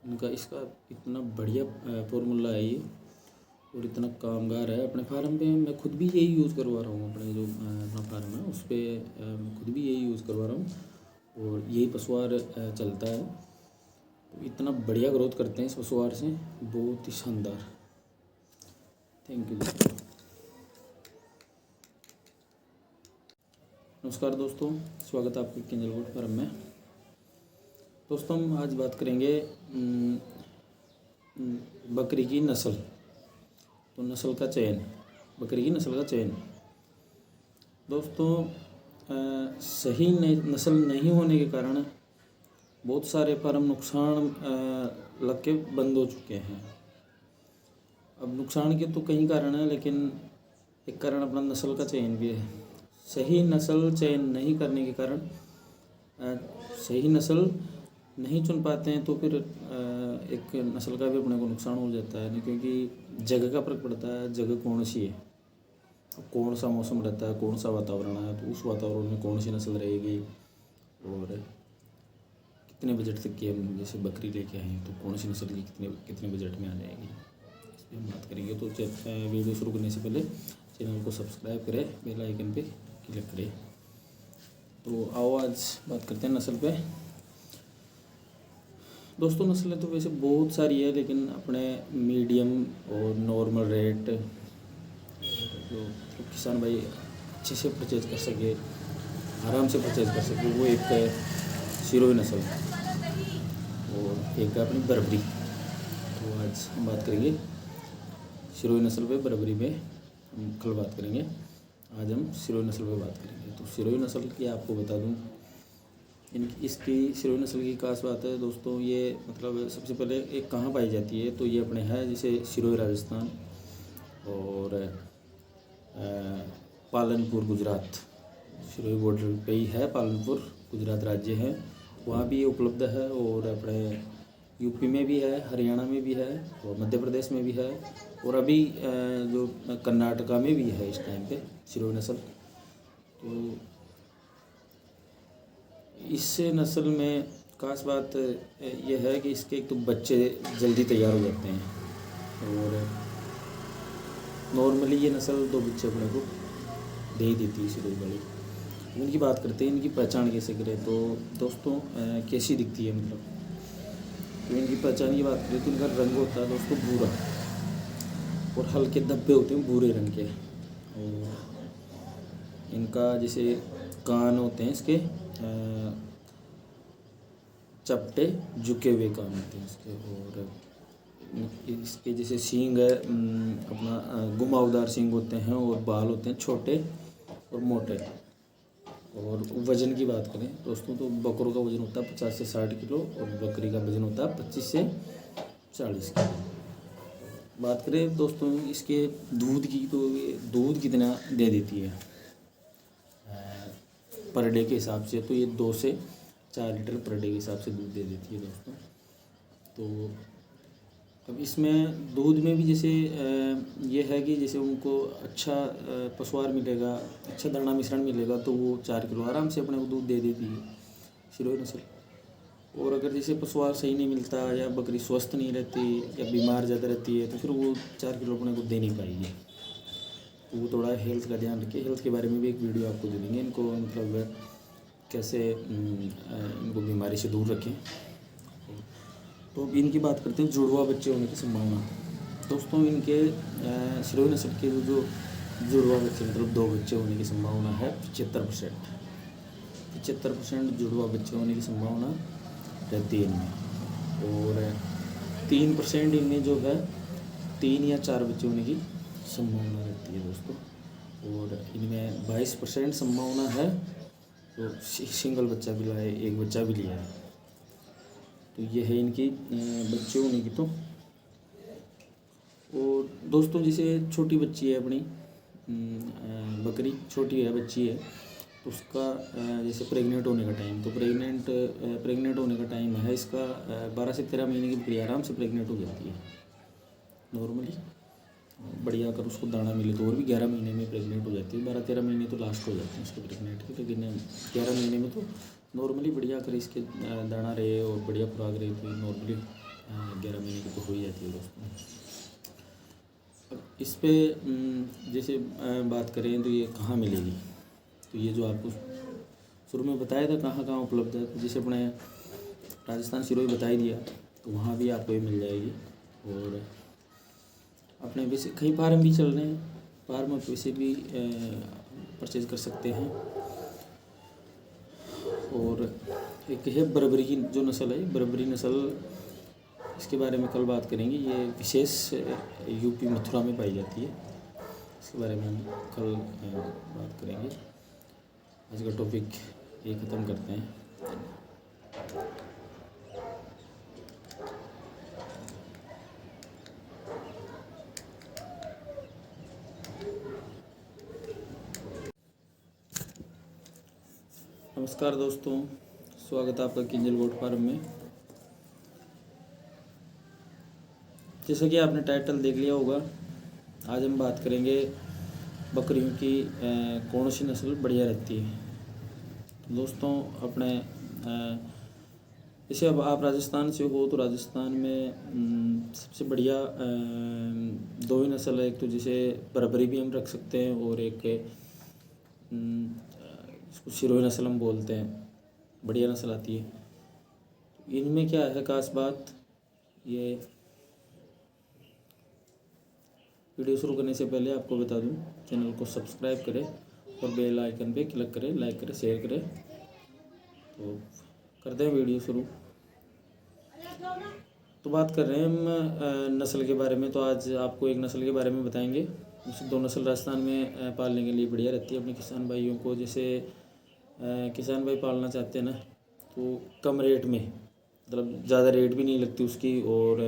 इनका इसका इतना बढ़िया फॉर्मूला है ये, और इतना कामगार है। अपने फार्म पे मैं खुद भी यही यूज़ करवा रहा हूँ। अपने जो अपना फार्म है उस पर खुद भी यही यूज़ करवा रहा हूँ, और यही पशु आहार चलता है। तो इतना बढ़िया ग्रोथ करते हैं इस पशु आहार से, बहुत ही शानदार। थैंक यू दोस्तों। नमस्कार दोस्तों, स्वागत है आपके किंजल गोट फार्म में। दोस्तों हम आज बात करेंगे बकरी की नस्ल। तो नस्ल का चयन, बकरी की नस्ल का चयन दोस्तों, सही नस्ल नहीं होने के कारण बहुत सारे फार्म नुकसान लग के बंद हो चुके हैं। अब नुकसान के तो कई कारण हैं, लेकिन एक कारण अपना नस्ल का चयन भी है। सही नस्ल चयन नहीं करने के कारण सही नस्ल नहीं चुन पाते हैं, तो फिर एक नस्ल का भी अपने को नुकसान हो जाता है। क्योंकि जगह का फर्क पड़ता है, जगह कौन सी है, कौन सा मौसम रहता है, कौन सा वातावरण है, तो उस वातावरण में कौन सी नस्ल रहेगी, और कितने बजट तक की हम जैसे बकरी लेके आए तो कौन सी नस्ल की कितने बजट में आ जाएगी, इस पर हम बात करेंगे। तो वीडियो शुरू करने से पहले चैनल को सब्सक्राइब करें, बेल आइकन पे क्लिक करें। तो आओ आज बात करते हैं नस्ल पे। दोस्तों नस्लें तो वैसे बहुत सारी है, लेकिन अपने मीडियम और नॉर्मल रेट जो किसान भाई अच्छे से परचेज कर सके, आराम से परचेज कर सके, वो एक है सिरोही नस्ल और एक है अपनी बर्बरी। तो आज हम बात करेंगे सिरोही नस्ल पे, बर्बरी पे हम कल बात करेंगे। आज हम सिरोही नस्ल पे बात करेंगे। तो सिरोही नस्ल की आपको बता दूं, इसकी सिरोही नस्ल की खास बात है दोस्तों, ये मतलब सबसे पहले एक कहाँ पाई जाती है, तो ये अपने है जैसे सिरोही राजस्थान और पालनपुर गुजरात। सिरोही बॉर्डर पे ही है, पालनपुर गुजरात राज्य है, वहाँ भी ये उपलब्ध है। और अपने यूपी में भी है, हरियाणा में भी है, और मध्य प्रदेश में भी है, और अभी जो कर्नाटका में भी है इस टाइम पे सिरोही नस्ल। तो इस नस्ल में खास बात यह है कि इसके एक तो बच्चे जल्दी तैयार हो जाते हैं, और नॉर्मली ये नस्ल 2 बच्चे अपने को दे ही देती है सिरोही वाली। इनकी बात करते हैं, इनकी पहचान कैसे करें। तो दोस्तों कैसी दिखती है, मतलब तो इनकी पहचान की बात करें तो इनका रंग होता है दोस्तों भूरा, और हल्के धब्बे होते हैं भूरे रंग के। और इनका जैसे कान होते हैं इसके चपटे झुके हुए कान होते हैं इसके, और इसके जैसे सींग है अपना घुमावदार सींग होते हैं, और बाल होते हैं छोटे और मोटे। और वज़न की बात करें दोस्तों, तो बकरों का वज़न होता है 50 से 60 किलो, और बकरी का वज़न होता है 25 से 40 किलो। बात करें दोस्तों इसके दूध की, तो ये दूध कितना दे देती है पर डे के हिसाब से, तो ये 2 से 4 लीटर पर डे के हिसाब से दूध दे देती है दोस्तों। तो अब इसमें दूध में भी जैसे ये है कि जैसे उनको अच्छा पशु आहार मिलेगा, अच्छा दाना मिश्रण मिलेगा, तो वो 4 किलो आराम से अपने को दूध दे देती है सिरोही नस्ल। और अगर जैसे पशु आहार सही नहीं मिलता, या बकरी स्वस्थ नहीं रहती, या बीमार ज़्यादा रहती है, तो फिर वो 4 किलो अपने को दे नहीं पाएगी। तो वो थोड़ा हेल्थ का ध्यान रखिए। हेल्थ के बारे में भी एक वीडियो आपको दे देंगे, इनको मतलब कैसे इनको बीमारी से दूर रखें। तो अब इनकी बात करते हैं जुड़वा बच्चे होने की संभावना। दोस्तों इनके सिरोही नस्ल के जो जुड़वा बच्चे मतलब 2 बच्चे होने की संभावना है 75%। 75% जुड़वा बच्चे होने की संभावना रहती है इनमें, और 3% इनमें जो है 3 या 4 बच्चे होने की संभावना रहती है दोस्तों। और इनमें 22% संभावना है तो सिंगल बच्चा भी लाए, एक बच्चा भी लिया है। तो ये है इनकी बच्चे होने की। तो और दोस्तों जैसे छोटी बच्ची है अपनी बकरी छोटी है बच्ची है, तो उसका जैसे प्रेग्नेंट होने का टाइम, तो प्रेग्नेंट होने का टाइम है इसका 12 से 13 महीने की बकरी आराम से प्रेग्नेंट हो जाती है नॉर्मली। बढ़िया अगर उसको दाना मिले तो और भी 11 महीने में प्रेग्नेंट हो जाती है। 12-13 महीने तो लास्ट हो जाते हैं उसके प्रेग्नेंट के, लेकिन 11 महीने में तो नॉर्मली बढ़िया अगर इसके दाना रहे और बढ़िया खुराक रहे तो नॉर्मली 11 महीने की तो हो ही जाती है दोस्तों। अब इस पर जैसे बात करें तो ये कहाँ मिलेगी, तो ये जो आपको शुरू में बताया था कहाँ कहाँ उपलब्ध है, तो जैसे अपने राजस्थान सिरोही बता ही दिया, तो वहाँ भी आपको ये मिल जाएगी। और अपने वैसे कई फार्म भी चल रहे हैं, फार्म आप वैसे भी परचेज कर सकते हैं। और एक है बर्बरी की जो नस्ल है, बर्बरी नस्ल, इसके बारे में कल बात करेंगे। ये विशेष यूपी मथुरा में पाई जाती है, इसके बारे में हम कल बात करेंगे। आज का टॉपिक ये ख़त्म करते हैं। नमस्कार दोस्तों, स्वागत है आपका किंजल गोट फार्म में। जैसा कि आपने टाइटल देख लिया होगा, आज हम बात करेंगे बकरियों की कौन सी नस्ल बढ़िया रहती है। तो दोस्तों अपने जैसे अब आप राजस्थान से हो तो राजस्थान में सबसे बढ़िया दो ही नस्ल है। एक तो जैसे बर्बरी भी हम रख सकते हैं और एक इसको सिरोही नस्ल हम बोलते हैं, बढ़िया नस्ल आती है। इनमें क्या है खास बात, ये वीडियो शुरू करने से पहले आपको बता दूं, चैनल को सब्सक्राइब करें और बेल आइकन पे क्लिक करें, लाइक करें, शेयर करें। तो करते हैं वीडियो शुरू। तो बात कर रहे हैं हम नस्ल के बारे में। तो आज आपको एक नस्ल के बारे में बताएंगे। जैसे दो नस्ल राजस्थान में पालने के लिए बढ़िया रहती है अपने किसान भाइयों को। जैसे किसान भाई पालना चाहते हैं ना, तो कम रेट में, मतलब ज़्यादा रेट भी नहीं लगती उसकी, और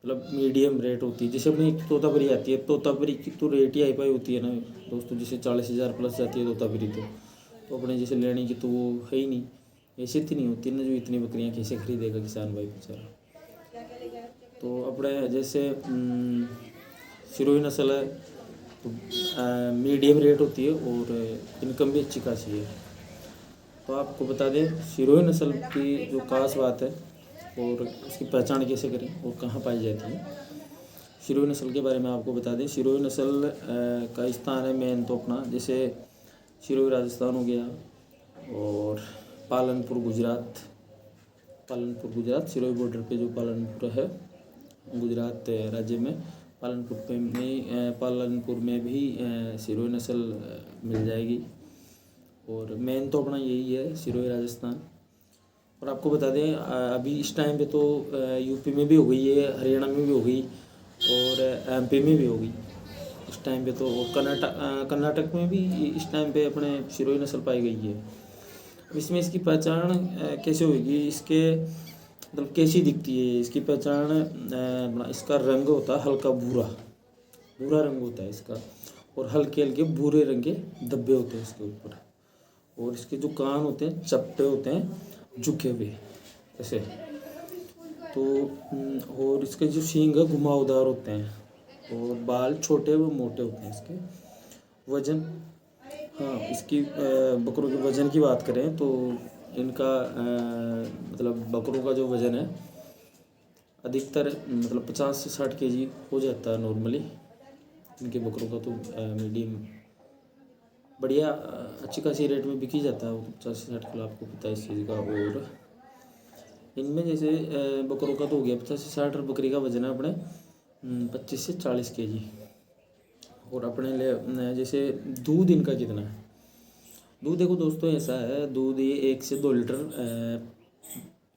मतलब मीडियम रेट होती है। जैसे अपनी तोतापरी आती है, तोतापरी की तो रेट ही हाई फाई होती है ना दोस्तों, जैसे 40,000 प्लस जाती है तोतापरी। तो अपने जैसे लेने की तो वो है ही नहीं, ऐसी इतनी नहीं होती ना, जो इतनी बकरियां कैसे खरीदेगा किसान भाई बेचारा। तो अपने जैसे सिरोही नस्ल है तो मीडियम रेट होती है और इनकम भी अच्छी खासी है। तो आपको बता दें सिरोही नस्ल की जो खास बात है और उसकी पहचान कैसे करें और कहाँ पाई जाती है। सिरोही नस्ल के बारे में आपको बता दें, सिरोही नस्ल का स्थान है मेन तो अपना, जैसे सिरोही राजस्थान हो गया और पालनपुर गुजरात, सिरोही बॉर्डर पे जो पालनपुर है गुजरात राज्य में, पालनपुर में भी सिरोही नस्ल मिल जाएगी। और मेन तो अपना यही है सिरोही राजस्थान। और आपको बता दें अभी इस टाइम पे तो यूपी में भी हो गई है, हरियाणा में भी हो गई और एमपी में भी हो गई इस टाइम पे। तो कर्नाटक में भी इस टाइम पे अपने सिरोही नस्ल पाई गई है। इसमें इसकी पहचान कैसे होगी, इसके मतलब कैसी दिखती है इसकी पहचान, इसका रंग होता है हल्का भूरा रंग होता है इसका, और हल्के हल्के भूरे रंग के धब्बे होते हैं इसके ऊपर। और इसके जो कान होते हैं चपटे होते हैं झुके हुए ऐसे। तो और इसके जो सींग है घुमावदार होते हैं और बाल छोटे व मोटे होते हैं इसके। वजन, हाँ इसकी बकरों के वज़न की बात करें तो इनका मतलब बकरों का जो वज़न है अधिकतर मतलब 50 से 60 kg हो जाता है नॉर्मली इनके बकरों का। तो मीडियम बढ़िया अच्छी खासी रेट में बिकी जाता है वो, 50 से 60 किलो, आपको पता है इस चीज़ का। और इनमें जैसे बकरों का तो हो गया 50 से 60, और बकरी का वज़न है अपने 25 से 40 kg। और अपने लिए जैसे दूध इनका कितना है, दूध देखो दोस्तों ऐसा है, दूध ये 1 से 2 लीटर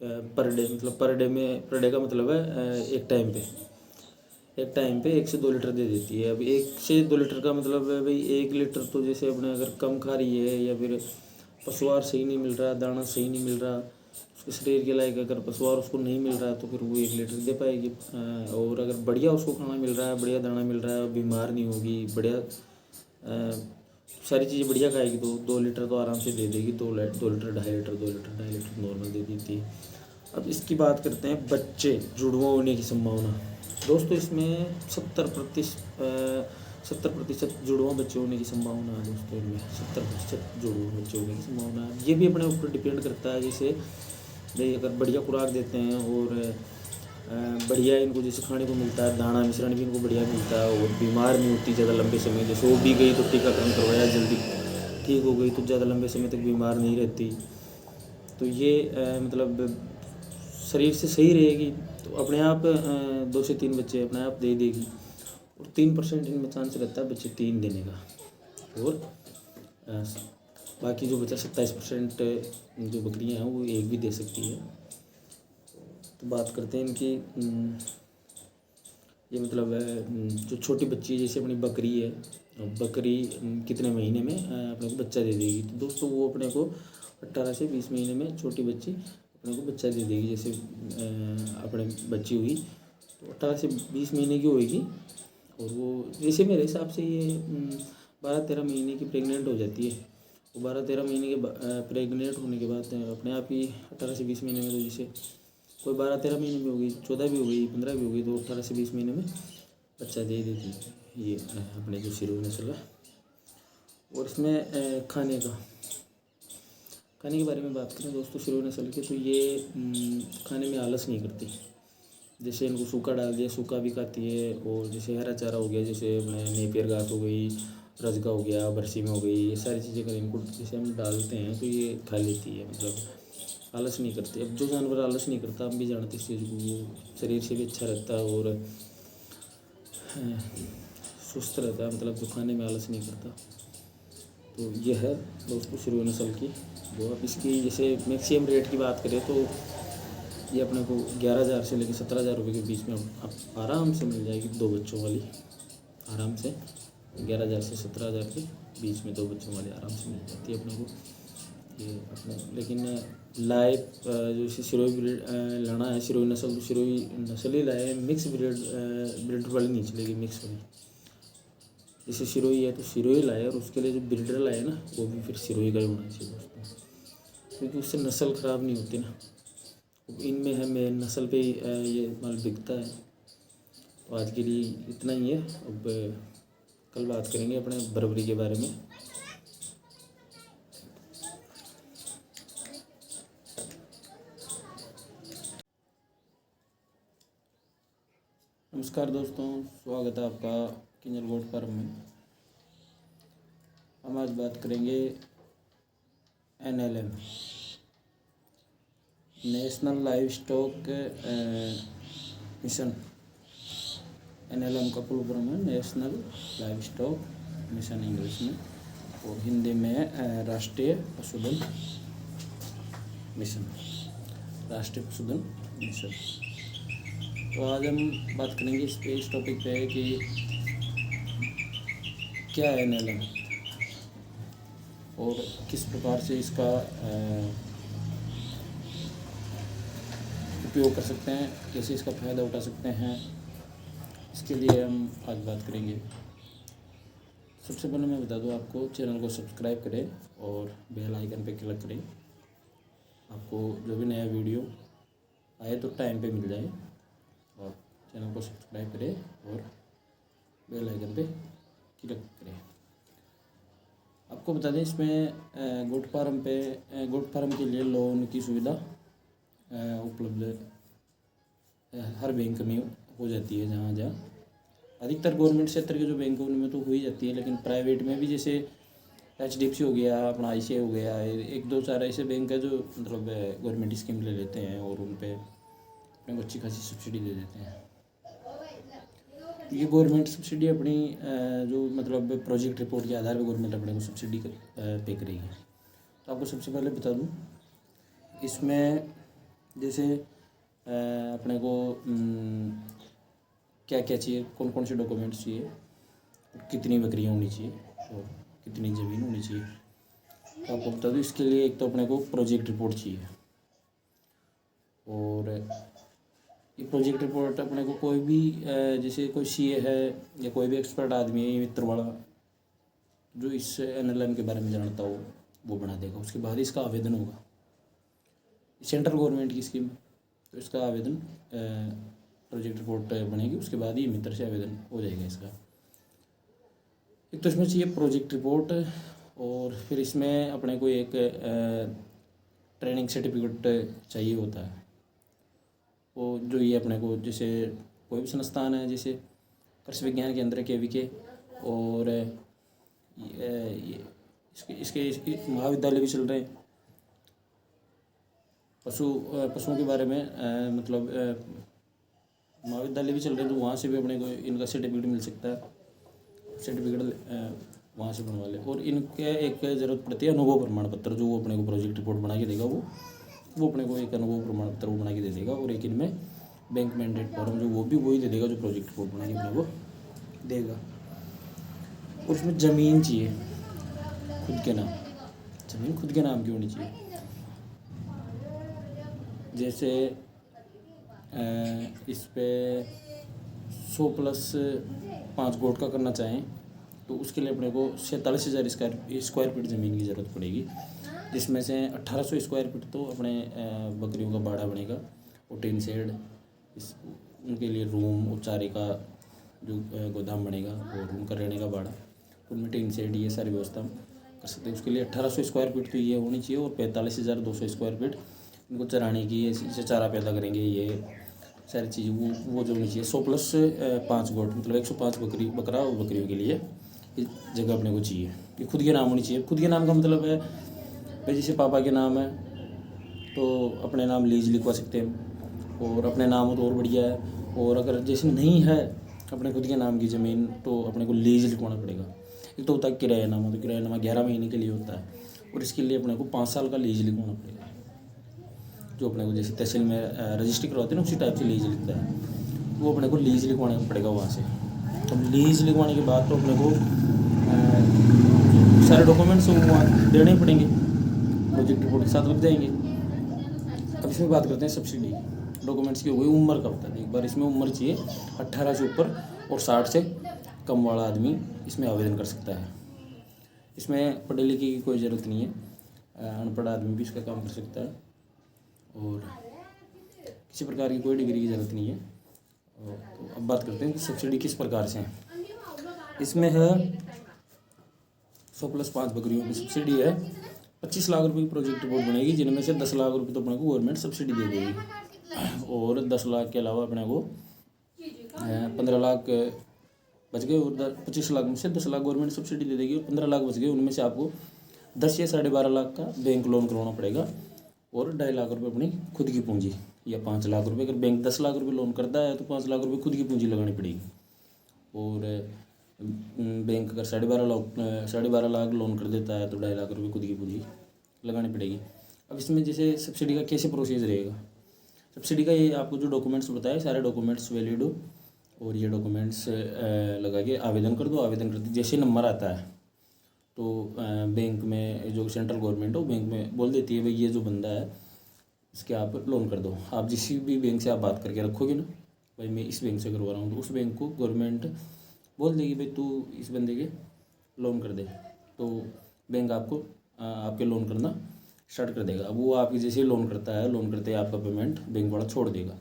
पर डे, मतलब पर डे का मतलब है एक टाइम पे 1 से 2 लीटर दे देती है। अब 1 से 2 लीटर का मतलब है भाई 1 लीटर तो जैसे अपने अगर कम खा रही है या फिर पशुआहार सही नहीं मिल रहा, दाना सही नहीं मिल रहा, उसके शरीर के लायक अगर पशुआहार उसको नहीं मिल रहा है तो फिर वो 1 लीटर दे पाएगी। और अगर बढ़िया उसको खाना मिल रहा है, बढ़िया दाना मिल रहा है, बीमार नहीं होगी, बढ़िया सारी चीज़ें बढ़िया खाएगी तो 2 लीटर तो आराम से दे देगी। 2 लीटर 2.5 लीटर नॉर्मल दे देती है। अब इसकी बात करते हैं बच्चे जुड़वा होने की संभावना। दोस्तों इसमें 70% जुड़वा बच्चे होने की संभावना है। दोस्तों इनमें 70% जुड़वा बच्चे होने की संभावना है। ये भी अपने ऊपर डिपेंड करता है। जैसे भाई अगर बढ़िया खुराक देते हैं और बढ़िया इनको जैसे खाने को मिलता है, दाना मिश्रण भी इनको बढ़िया मिलता है और बीमार नहीं होती ज़्यादा लंबे समय। जैसे वो भी गई तो टीकाकरण करवाया, जल्दी ठीक हो गई तो ज़्यादा लंबे समय तक बीमार नहीं रहती। तो ये मतलब शरीर से सही रहेगी तो अपने आप 2 से 3 बच्चे अपने आप दे देगी। और 3% इनमें चांस रहता है बच्चे 3 देने का। और बाकी जो बचा 27% जो बकरियां हैं वो 1 भी दे सकती है। तो बात करते हैं इनकी ये मतलब जो छोटी बच्ची जैसे अपनी बकरी है, बकरी कितने महीने में अपने को बच्चा दे देगी। तो दोस्तों वो अपने को 18 से 20 महीने में छोटी बच्ची अपने को बच्चा दे देगी। जैसे अपने बच्ची हुई तो 18 से 20 महीने की होएगी और वो जैसे मेरे हिसाब से ये 12-13 महीने की प्रेग्नेंट हो जाती है। वो 12-13 महीने के प्रेग्नेंट होने के बाद अपने आप ही 18 से 20 महीने में तो जैसे कोई 12-13 महीने भी हो गई, 14 भी हो गई, 15 भी हो गई तो 18 से 20 महीने में बच्चा दे देती है ये अपने जो सिरोही नस्ल है। और इसमें खाने के बारे में बात करें दोस्तों सिरोही नस्ल के, तो ये खाने में आलस नहीं करती। जैसे इनको सूखा डाल दिया सूखा भी खाती है। और जैसे हरा चारा हो गया, जैसे नेपियर घास हो गई, रजगा हो गया, बरसीम हो गई, ये सारी चीज़ें अगर इनको जैसे हम डालते हैं तो ये खा लेती है, मतलब आलस नहीं करती। अब जो जानवर आलस नहीं करता, हम भी जानते इस चीज़ को, वो शरीर से भी अच्छा रहता है और सुस्त रहता है, मतलब जो खाने में आलस नहीं करता। तो ये है दोस्तों सिरोही नस्ल की। जो अब इसकी जैसे मैक्सिमम रेट की बात करें तो ये अपने को 11,000 से लेकर 17,000 रुपये के बीच में अब आराम से मिल जाएगी 2 बच्चों वाली। आराम से 11,000 से 17,000 के बीच में 2 बच्चों वाली आराम से मिल जाती है अपने को ये अपने। लेकिन लाइव जो इसे सिरोही ब्रीड लाना है, सिरोही नस्ल तो सिरोही नस्ल ही लाए, मिक्स ब्रीडर वाली नहीं चलेगी, मिक्स वाली। जैसे सिरोही है तो सिरोही लाए और उसके लिए जो ब्रीडर लाए ना वो भी फिर सिरोही का ही होना चाहिए दोस्तों, क्योंकि उससे नस्ल ख़राब नहीं होती ना। इनमें है मेन नस्ल पे ये माल बिकता है। तो आज के लिए इतना ही है। अब कल बात करेंगे अपने बर्बरी के बारे में। नमस्कार दोस्तों, स्वागत है आपका किंजल गोट फार्म में। हम आज बात करेंगे NLM, national live stock mission. NLM का फुल फॉर्म है national live stock mission English में, और हिंदी में राष्ट्रीय पशुधन मिशन, राष्ट्रीय पशुधन मिशन। तो आज हम बात करेंगे इस टॉपिक पे कि क्या है NLM और किस प्रकार से इसका उपयोग कर सकते हैं, कैसे इसका फ़ायदा उठा सकते हैं, इसके लिए हम आज बात करेंगे। सबसे पहले मैं बता दूं आपको, चैनल को सब्सक्राइब करें और बेल आइकन पे क्लिक करें। आपको जो भी नया वीडियो आए तो टाइम पे मिल जाए। और चैनल को सब्सक्राइब करें और बेल आइकन पे क्लिक करें। आपको बता दें इसमें गोट फार्म के लिए लोन की सुविधा उपलब्ध हर बैंक में हो जाती है। जहाँ अधिकतर गवर्नमेंट क्षेत्र के जो बैंक हैं उनमें तो हो ही जाती है, लेकिन प्राइवेट में भी जैसे HDFC हो गया, अपना ICICI हो गया, 1-2-4 ऐसे बैंक है जो मतलब गवर्नमेंट स्कीम ले लेते हैं और उन पर अपने को अच्छी खासी सब्सिडी दे देते हैं। ये गवर्नमेंट सब्सिडी अपनी जो मतलब प्रोजेक्ट रिपोर्ट के आधार पर गवर्नमेंट अपने को सब्सिडी पे करेगी। तो आपको सबसे पहले बता दूं इसमें जैसे अपने को क्या क्या चाहिए, कौन कौन से डॉक्यूमेंट्स चाहिए, कितनी बकरियां होनी चाहिए और कितनी ज़मीन होनी चाहिए। तो आपको बता दूं इसके लिए एक तो अपने को प्रोजेक्ट रिपोर्ट चाहिए। और ये प्रोजेक्ट रिपोर्ट अपने को कोई भी जैसे कोई सीए है या कोई भी एक्सपर्ट आदमी है मित्र वाला जो इस एनएलएम के बारे में जानता हो वो बना देगा। उसके बाद इसका आवेदन होगा, सेंट्रल गवर्नमेंट की स्कीम है, तो इसका आवेदन प्रोजेक्ट रिपोर्ट बनेगी, उसके बाद ही मित्र से आवेदन हो जाएगा इसका। एक तो इसमें चाहिए प्रोजेक्ट रिपोर्ट, और फिर इसमें अपने को एक ट्रेनिंग सर्टिफिकेट चाहिए होता है। वो जो ये अपने को जैसे कोई भी संस्थान है जैसे कृषि विज्ञान केंद्र KVK और इसके महाविद्यालय भी चल रहे हैं पशुओं के बारे में, मतलब महाविद्यालय भी चल रहे हैं, तो वहाँ से भी अपने को इनका सर्टिफिकेट मिल सकता है। सर्टिफिकेट वहाँ से बनवा ले। और इनके एक ज़रूरत पड़ती है अनुभव प्रमाण पत्र, जो वो अपने को प्रोजेक्ट रिपोर्ट बना के देगा, वो अपने को एक अनुभव प्रमाण पत्र वो बना के दे देगा। और एक इनमें बैंक मैंडेट फॉर्म जो वो भी वही दे देगा जो प्रोजेक्ट रिपोर्ट बना के अपने को देगा। और उसमें ज़मीन चाहिए खुद के नाम, ज़मीन खुद के नाम की होनी चाहिए। जैसे इस पे 100+5 गोट का करना चाहें तो उसके लिए अपने को 47,000 स्क्वायर फीट ज़मीन की ज़रूरत पड़ेगी, जिसमें से 1800 स्क्वायर फीट तो अपने बकरियों का बाड़ा बनेगा और टीन शेड, उनके लिए रूम और चारे का जो गोदाम बनेगा और उनका रहने का बाड़ा, उनमें टीन शेड, ये सारी व्यवस्था हम कर सकते हैं। उसके लिए 1800 स्क्वायर फीट तो ये होनी चाहिए, और 45,200 स्क्वायर फीट इनको चराने की, इसे चारा पैदा करेंगे, ये सारी चीज़ वो जो होनी चाहिए। 100+5 गोट मतलब 105 बकरा और बकरियों के लिए ये जगह अपने को चाहिए। ये खुद के नाम होनी चाहिए। खुद के नाम का मतलब है भाई जैसे पापा के नाम है तो अपने नाम लीज लिखवा सकते हैं, और अपने नाम हो तो और बढ़िया है। और अगर जैसे नहीं है अपने खुद के नाम की ज़मीन तो अपने को लीज लिखवाना पड़ेगा। एक तो होता है किरायानामा, तो किरायानामा 11 महीने के लिए होता है, और इसके लिए अपने को 5 साल का लीज लिखवाना पड़ेगा, जो अपने को जैसे तहसील में रजिस्ट्री करवाते हैं ना उसी टाइप से लीज लिखता है, वो अपने को लीज लिखवाना पड़ेगा वहाँ से। अब लीज लिखवाने के बाद तो अपने को सारे डॉक्यूमेंट्स वहाँ देने ही पड़ेंगे, प्रोजेक्ट रिपोर्ट के साथ लग जाएंगे। अब इसमें बात करते हैं सब्सिडी डॉक्यूमेंट्स की। हो गई उम्र का बता दें एक बार, इसमें उम्र चाहिए 18 से ऊपर और 60 से कम वाला आदमी इसमें आवेदन कर सकता है। इसमें पढ़े लिखे की कोई ज़रूरत नहीं है, अनपढ़ आदमी भी इसका काम कर सकता है, और किसी प्रकार की कोई डिग्री की ज़रूरत नहीं है। तो अब बात करते हैं कि सब्सिडी किस प्रकार से है। इसमें है 100+5 बकरियों की सब्सिडी है, 25 लाख रुपए की प्रोजेक्ट रिपोर्ट बनेगी, जिनमें से 10 लाख रुपए तो अपने को गवर्नमेंट सब्सिडी दे देगी, और 10 लाख के अलावा अपने को 15 लाख बच गए, और 25 लाख में से 10 लाख गवर्नमेंट सब्सिडी दे देगी, और 15 लाख बच गए, उनमें से आपको 10 या 12.5 लाख का बैंक लोन करवाना पड़ेगा, और 2.5 लाख रुपये अपनी खुद की पूंजी, या 5 लाख रुपये। अगर बैंक 10 लाख रुपये लोन करता है तो 5 लाख रुपये खुद की पूंजी लगानी पड़ेगी, और बैंक अगर 12.5 लाख लोन कर देता है तो 2.5 लाख रुपये खुद की पूंजी लगानी पड़ेगी। अब इसमें जैसे सब्सिडी का कैसे प्रोसेस रहेगा, सब्सिडी का ये आपको जो डॉक्यूमेंट्स बताए सारे डॉक्यूमेंट्स वैलिड हो, और ये डॉक्यूमेंट्स लगा के आवेदन कर दो। आवेदन करते जैसे नंबर आता है तो बैंक में जो सेंट्रल गवर्नमेंट हो बैंक में बोल देती है भाई ये जो बंदा है इसके आप लोन कर दो। आप जिस भी बैंक से आप बात करके रखोगे ना भाई मैं इस बैंक से करवा रहा हूँ, तो उस बैंक को गवर्नमेंट बोल देगी भाई तू इस बंदे के लोन कर दे, तो बैंक आपको आपके लोन करना स्टार्ट कर देगा। अब वो आपकी जैसे लोन करता है, लोन करते आपका पेमेंट बैंक वाला छोड़ देगा,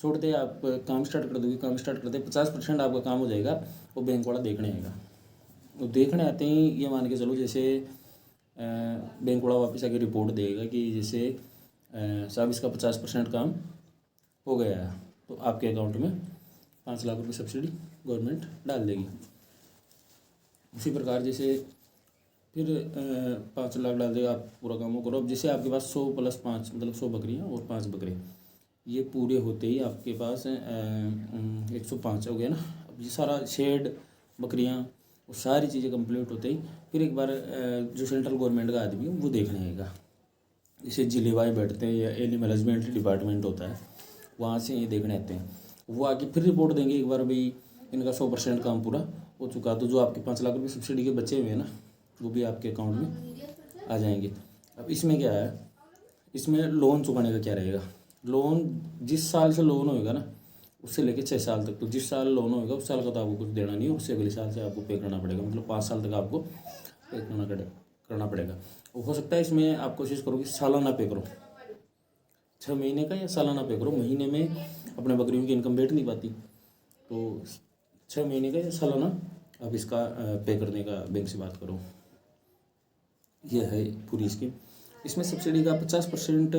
छोड़ते आप काम स्टार्ट कर दोगे, काम स्टार्ट करते 50% आपका काम हो जाएगा, वो बैंक वाला देखने आएगा। वो देखने आते ही ये मान के चलो जैसे बैंक वाला वापस आके रिपोर्ट देगा कि जैसे साहब इसका 50% काम हो गया है, तो आपके अकाउंट में 5 लाख रुपये सब्सिडी गवर्नमेंट डाल देगी। उसी प्रकार जैसे फिर 5 लाख डाल देगा, आप पूरा काम करो। अब जैसे आपके पास 100+5 मतलब 100 बकरियाँ और 5 बकरे, ये पूरे होते ही आपके पास 105 हो गया ना। अब ये सारा शेड बकरियाँ और सारी चीज़ें कंप्लीट होते ही फिर एक बार जो सेंट्रल गवर्नमेंट का आदमी है वो देखने आएगा, जैसे जिलेवाई बैठते हैं या एनिमल हस्बेंड्री डिपार्टमेंट होता है, वहाँ से ये देखने आते हैं। वो आके फिर रिपोर्ट देंगे एक बार भाई इनका 100% काम पूरा हो चुका, तो जो आपके 5 लाख रुपये सब्सिडी के बचे हुए हैं ना वो भी आपके अकाउंट में आ जाएंगे। अब इसमें क्या है, इसमें लोन चुकाने का क्या रहेगा। लोन जिस साल से लोन होएगा ना उससे लेके 6 साल तक, तो जिस साल लोन होएगा उस साल का तो आपको कुछ देना नहीं है, उससे अगले साल से आपको पे करना पड़ेगा, मतलब 5 साल तक आपको पे करना पड़ेगा। हो सकता है इसमें आप कोशिश करो कि सालाना पे करो, 6 महीने का या सालाना पे करो। महीने में अपने बकरियों की इनकम बैठ नहीं पाती, तो 6 महीने का या सालाना आप इसका पे करने का बैंक से बात करो। यह है पूरी स्कीम। इसमें सब्सिडी का 50%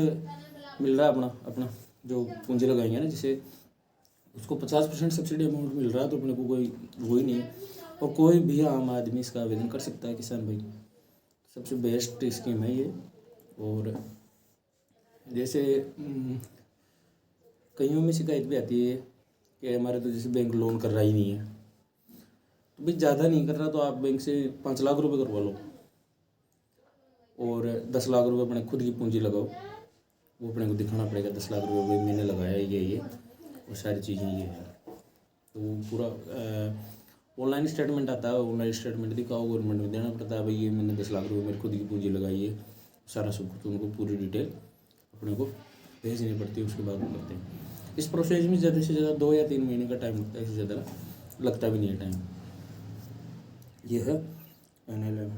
मिल रहा है। अपना जो पूंजी लगाएंगे ना, जिसे उसको 50% सब्सिडी अमाउंट मिल रहा है, तो अपने को कोई वो ही नहीं है, और कोई भी आम आदमी इसका आवेदन कर सकता है, किसान भाई। सबसे बेस्ट स्कीम है ये। और जैसे कईयों में शिकायत भी आती है कि हमारे तो जैसे बैंक लोन कर रहा ही नहीं है, तो भाई ज़्यादा नहीं कर रहा तो आप बैंक से 5 लाख रुपए करवा लो और 10 लाख रुपए अपने खुद की पूंजी लगाओ। वो अपने को दिखाना पड़ेगा 10 लाख रुपए मैंने लगाया ये और सारी चीज़ें ये है। तो पूरा ऑनलाइन स्टेटमेंट आता है, ऑनलाइन स्टेटमेंट दिखाओ, गवर्नमेंट में देना पड़ता है भाई ये मैंने 10 लाख रुपए मेरी खुद की पूंजी लगाई है, सारा सब कुछ उनको पूरी डिटेल अपने को भेजनी पड़ती है, उसके बाद वो करते हैं। इस प्रोसेस में ज़्यादा से ज़्यादा 2 या 3 महीने का टाइम लगता है, इससे ज़्यादा लगता भी नहीं है टाइम। ये है NLM।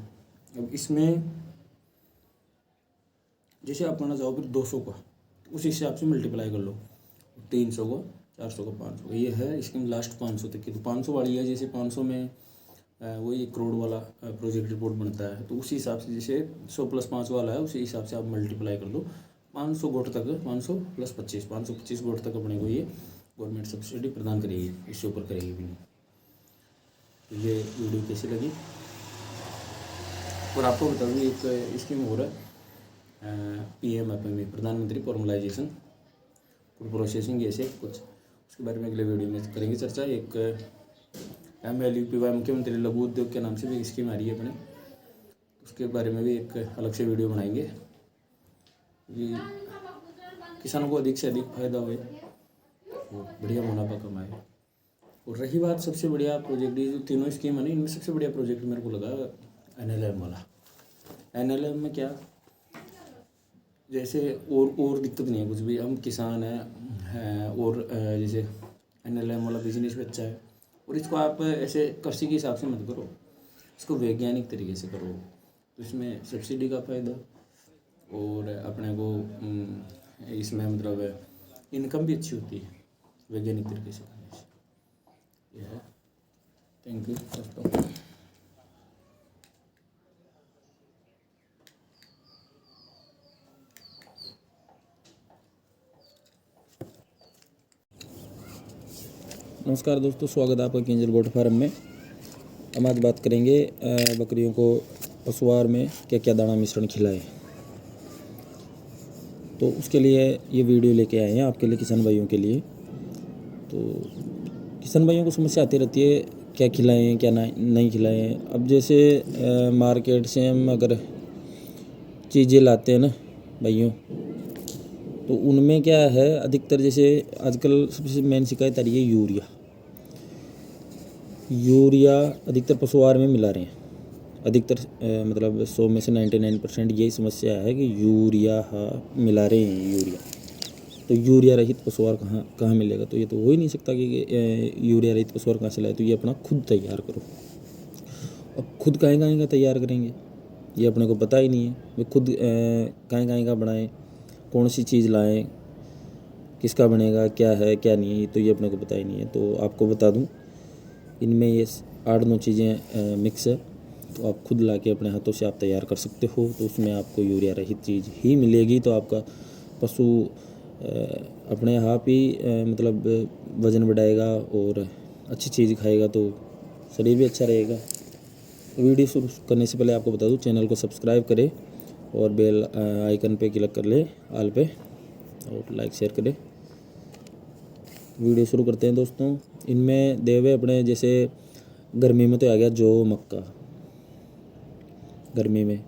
अब इसमें जैसे आप करना चाहो फिर 200 का, उस हिसाब से मल्टीप्लाई कर लो, 300 का, 400 का, 500 का। ये है स्कीम लास्ट 500 तक की। तो 500 वाली है, जैसे 500 में वही 1 करोड़ वाला प्रोजेक्ट रिपोर्ट बनता है, तो उसी हिसाब से जैसे 100 + 5 वाला है, उसी हिसाब से आप मल्टीप्लाई कर दो 500 गोट तक। 500 + 25, 525 गोट तक अपने को ये गवर्नमेंट सब्सिडी प्रदान करेगी, इससे ऊपर करेगी भी नहीं। तो ये वीडियो कैसी लगी? और आपको बता दूँ एक स्कीम हो रहा है PMFME, प्रधानमंत्री फॉर्मलाइजेशन फूड प्रोसेसिंग, ऐसे कुछ, उसके बारे में अगले वीडियो में करेंगे चर्चा। एक MLUPY मुख्यमंत्री लघु उद्योग के नाम से भी स्कीम आ रही है अपने, उसके बारे में भी एक अलग से वीडियो बनाएंगे, कि किसानों को अधिक से अधिक फायदा हुए, बढ़िया मुनाफा कमाए। और रही बात सबसे बढ़िया प्रोजेक्ट, ये जो तीनों स्कीम है ना, इनमें सबसे बढ़िया प्रोजेक्ट मेरे को लगा NLM वाला। NLM में क्या, जैसे और दिक्कत नहीं है कुछ भी, हम किसान हैं और जैसे NLM वाला बिजनेस भी अच्छा है, और इसको आप ऐसे कृषि के हिसाब से मत करो, इसको वैज्ञानिक तरीके से करो, तो इसमें सब्सिडी का फ़ायदा और अपने को इसमें मतलब इनकम भी अच्छी होती है वैज्ञानिक तरीके से करने से। यह है। थैंक यू दोस्तों। नमस्कार दोस्तों, स्वागत है आपका किंजल गोट फार्म में। हम आज बात करेंगे बकरियों को पशुआहार में क्या क्या दाना मिश्रण खिलाएं। तो उसके लिए ये वीडियो लेके आए हैं आपके लिए, किसान भाइयों के लिए। तो किसान भाइयों को समस्या आती रहती है क्या खिलाएं क्या नहीं खिलाएं। अब जैसे मार्केट से हम अगर चीज़ें लाते हैं ना भाइयों, तो उनमें क्या है, अधिकतर जैसे आजकल सबसे मेन शिकायत आ रही है यूरिया अधिकतर पशुआहार में मिला रहे हैं। अधिकतर मतलब 100 में से 99% यही समस्या है कि यूरिया मिला रहे हैं यूरिया। तो यूरिया रहित पशुआहार कहाँ मिलेगा? तो ये तो हो ही नहीं सकता कि यूरिया रहित पशुआहार कहाँ से लाए। तो ये अपना खुद तैयार करो। अब खुद कहीं का तैयार करेंगे ये अपने को पता ही नहीं है। वे खुद कहीं का बनाएं, कौन सी चीज़ लाएं, किसका बनेगा, क्या है क्या नहीं है, तो ये अपने को पता ही नहीं है। तो आपको बता दूं, इनमें ये 8-9 चीज़ें मिक्स है, तो आप खुद लाके अपने हाथों से आप तैयार कर सकते हो। तो उसमें आपको यूरिया रहित चीज़ ही मिलेगी। तो आपका पशु अपने आप ही मतलब वज़न बढ़ाएगा और अच्छी चीज़ खाएगा, तो शरीर भी अच्छा रहेगा। वीडियो शुरू करने से पहले आपको बता दूं, चैनल को सब्सक्राइब करें और बेल आइकन पे क्लिक कर ले ऑल पे, और लाइक शेयर करें। वीडियो शुरू करते हैं दोस्तों। इनमें दे हुए अपने, जैसे गर्मी में तो आ गया जौ मक्का गर्मी में,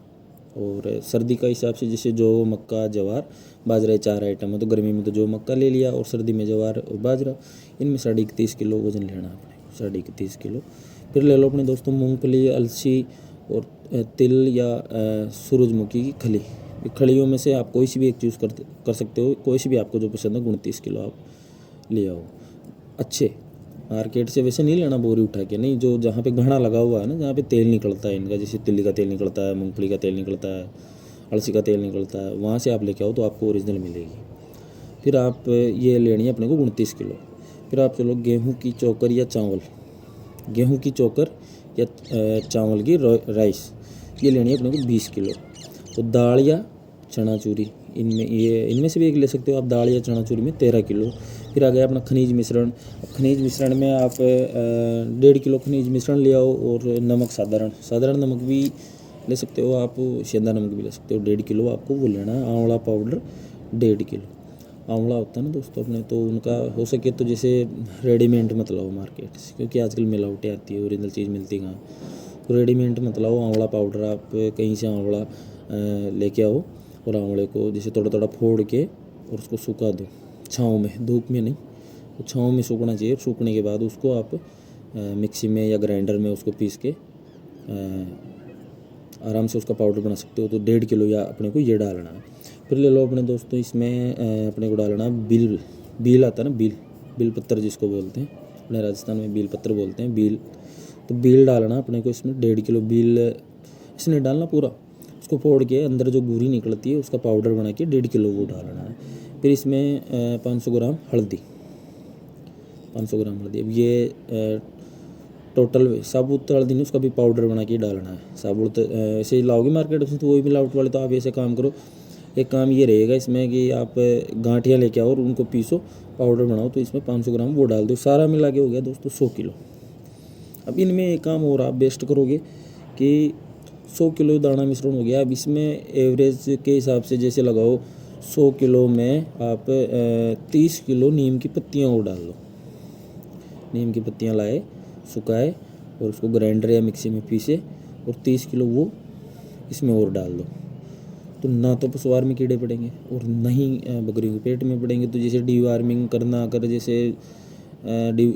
और सर्दी का हिसाब से जैसे जौ मक्का ज्वार बाजरा, 4 आइटम है। तो गर्मी में तो जौ मक्का ले लिया और सर्दी में ज्वार और बाजरा। इनमें 31.5 किलो वज़न लेना अपने को, 31.5 किलो। फिर ले लो अपने दोस्तों मूंगफली, अलसी और तिल या सूरजमुखी की खली, खड़ियों में से आप कोई सी भी एक चूज़ कर सकते हो, कोई सी भी आपको जो पसंद है 29 किलो आप ले आओ। अच्छे मार्केट से वैसे नहीं लेना बोरी उठा के, नहीं, जो जहाँ पे घड़ा लगा हुआ है ना, जहाँ पे तेल निकलता है इनका, जैसे तिल्ली का तेल निकलता है, मूंगफली का तेल निकलता है, अलसी का तेल निकलता है, वहाँ से आप लेके आओ तो आपको ओरिजिनल मिलेगी। फिर आप ये लेनी है अपने को 29 किलो। फिर आप चलो गेहूँ की चोकर या चावल, गेहूँ की चोकर या चावल की राइस, ये लेनी है अपने को 20 किलो। तो दाल या चनाचूरी, इनमें से भी एक ले सकते हो आप, दाल या चनाचूरी में 13 किलो। फिर आ गया अपना खनिज मिश्रण। खनिज मिश्रण में आप 1.5 किलो खनिज मिश्रण ले आओ, और नमक साधारण नमक भी ले सकते हो आप, सेंधा नमक भी ले सकते हो। 1.5 किलो आपको वो लेना है। आंवला पाउडर 1.5 किलो। आंवला होता है ना दोस्तों अपने, तो उनका हो सके तो जैसे रेडीमेड मत लाओ मार्केट से, क्योंकि आजकल मिलावटें आती है, ओरिजिनल चीज़ मिलती कहाँ। तो रेडीमेड मत लाओ। आंवला पाउडर आप कहीं से आंवला लेके आओ, और आंवले को जैसे थोड़ा थोड़ा फोड़ के और उसको सुखा दो छाँव में, धूप में नहीं, तो छाँव में सूखना चाहिए। सूखने के बाद उसको आप मिक्सी में या ग्राइंडर में उसको पीस के आराम से उसका पाउडर बना सकते हो। तो 1.5 किलो या अपने को ये डालना है। फिर ले लो अपने दोस्तों, इसमें अपने को डालना है बील आता है ना, बील पत्तर जिसको बोलते हैं, अपने राजस्थान में बील पत्तर बोलते हैं, बील। तो बील डालना अपने को इसमें 1.5 किलो बील इसने डालना पूरा। उसको फोड़ के अंदर जो गुरी निकलती है उसका पाउडर बना के 1.5 किलो वो डालना है। फिर इसमें 500 ग्राम हल्दी, 500 ग्राम हल्दी। अब ये टोटल साबुत हल्दी नहीं, उसका भी पाउडर बना के डालना है। साबुत ऐसे ही लाओगे मार्केट से तो वही मिलावट वाले, तो आप ऐसे काम करो। एक काम ये रहेगा इसमें कि आप गांठियाँ लेके आओ और उनको पीसो, पाउडर बनाओ, तो इसमें 500 ग्राम वो डाल दो। सारा मिला के हो गया दोस्तों 100 किलो। अब इनमें एक काम और आप बेस्ट करोगे कि 100 किलो दाना मिश्रण हो गया। अब इसमें एवरेज के हिसाब से जैसे लगाओ, 100 किलो में आप 30 किलो नीम की पत्तियाँ और डाल लो। नीम की पत्तियाँ लाए, सुखाए, और उसको ग्राइंडर या मिक्सी में पीसे, और 30 किलो वो इसमें और डाल दो। तो ना तो पशुआहार में कीड़े पड़ेंगे और ना ही बकरियों के पेट में पड़ेंगे। तो जैसे डीवार्मिंग करना, अगर जैसे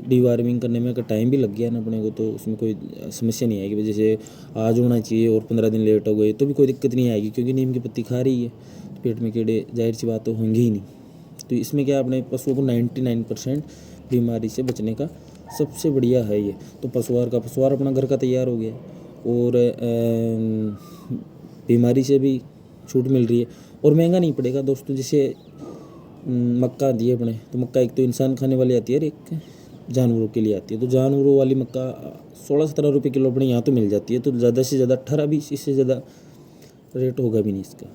डीवार्मिंग करने में अगर टाइम भी लग गया ना अपने को, तो उसमें कोई समस्या नहीं आएगी। जैसे आज होना चाहिए और 15 दिन लेट हो गए तो भी कोई दिक्कत नहीं आएगी, क्योंकि नीम की पत्ती खा रही है, तो पेट में कीड़े जाहिर सी बात तो होंगे ही नहीं। तो इसमें क्या, अपने पशुओं को 99% बीमारी से बचने का सबसे बढ़िया है ये। तो पशुआहार अपना घर का तैयार हो गया, और बीमारी से भी छूट मिल रही है, और महंगा नहीं पड़ेगा दोस्तों। जैसे मक्का आती है अपने, तो मक्का एक तो इंसान खाने वाली आती है और एक जानवरों के लिए आती है। तो जानवरों वाली मक्का 16-17 रुपये किलो अपने यहाँ तो मिल जाती है। तो ज़्यादा से ज़्यादा 18-20, इससे ज़्यादा रेट होगा भी नहीं इसका।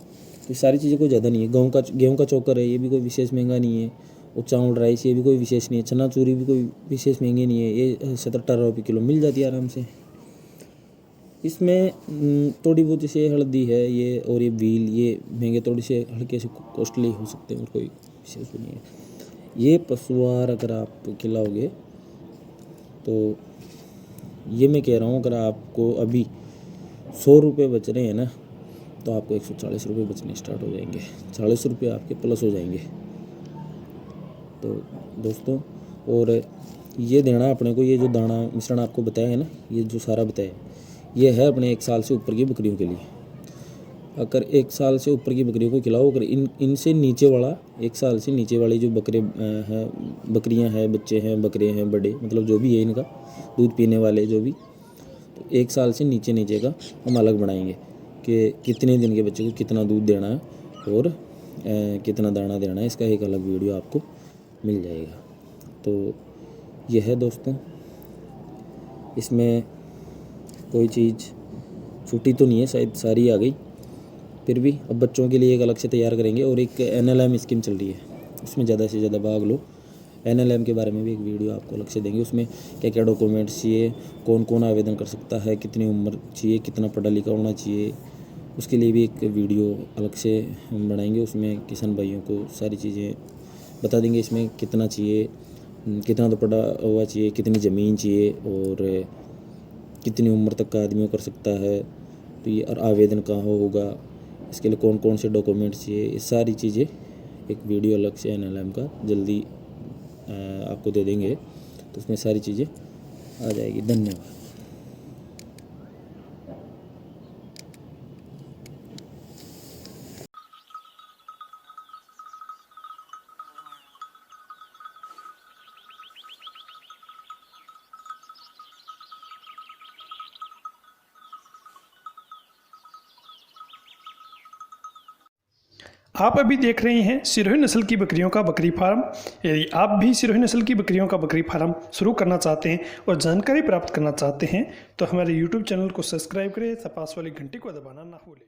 तो सारी चीज़ें कोई ज़्यादा नहीं है। गेहूँ का चोकर है, ये भी कोई विशेष महंगा नहीं है। और चावल राइस, ये भी कोई विशेष नहीं है। चना चूरी भी कोई विशेष महंगी नहीं है, ये 17-18 रुपये किलो मिल जाती है आराम से। इसमें थोड़ी बहुत जैसे हल्दी है ये, और ये बील, ये महंगे थोड़ी से हल्के से कॉस्टली हो सकते हैं, और कोई विशेष नहीं है। ये पशुआहार अगर आप खिलाओगे तो ये मैं कह रहा हूँ, अगर आपको अभी 100 रुपये बच रहे हैं ना, तो आपको 140 रुपये बचने स्टार्ट हो जाएंगे। 40 रुपये आपके प्लस हो जाएंगे। तो दोस्तों, और ये देना अपने को, ये जो दाना मिश्रण आपको बताया है ना, ये जो सारा बताया है, ये है अपने 1 साल से ऊपर की बकरियों के लिए। अगर 1 साल से ऊपर की बकरियों को खिलाओ, अगर इनसे नीचे वाला, 1 साल से नीचे वाली जो बकरियां हैं, बच्चे हैं, बकरे हैं, बड़े, मतलब जो भी है इनका दूध पीने वाले जो भी, तो 1 साल से नीचे का हम अलग बनाएंगे कि कितने दिन के बच्चे को कितना दूध देना है और कितना दाना देना है। इसका एक अलग वीडियो आपको मिल जाएगा। तो यह है दोस्तों, इसमें कोई चीज़ छूटी तो नहीं है, शायद सारी आ गई। फिर भी अब बच्चों के लिए एक अलग से तैयार करेंगे। और एक NLM स्कीम चल रही है, उसमें ज़्यादा से ज़्यादा भाग लो। NLM के बारे में भी एक वीडियो आपको अलग से देंगे। उसमें क्या क्या डॉक्यूमेंट्स चाहिए, कौन कौन आवेदन कर सकता है, कितनी उम्र चाहिए, कितना पढ़ा लिखा होना चाहिए, उसके लिए भी एक वीडियो अलग से हम बनाएंगे। उसमें किसान भाइयों को सारी चीज़ें बता देंगे। इसमें कितना चाहिए, कितना तो पढ़ा हुआ चाहिए, कितनी ज़मीन चाहिए, और कितनी उम्र तक का आदमी कर सकता है, तो ये और आवेदन कहाँ होगा, इसके लिए कौन कौन से डॉक्यूमेंट्स चाहिए, ये सारी चीज़ें एक वीडियो अलग से NLM का जल्दी आपको दे देंगे। तो उसमें सारी चीज़ें आ जाएगी। धन्यवाद। आप अभी देख रहे हैं सिरोही नस्ल की बकरियों का बकरी फार्म। यदि आप भी सिरोही नस्ल की बकरियों का बकरी फार्म शुरू करना चाहते हैं और जानकारी प्राप्त करना चाहते हैं तो हमारे YouTube चैनल को सब्सक्राइब करें, पास वाली घंटी को दबाना ना भूलें।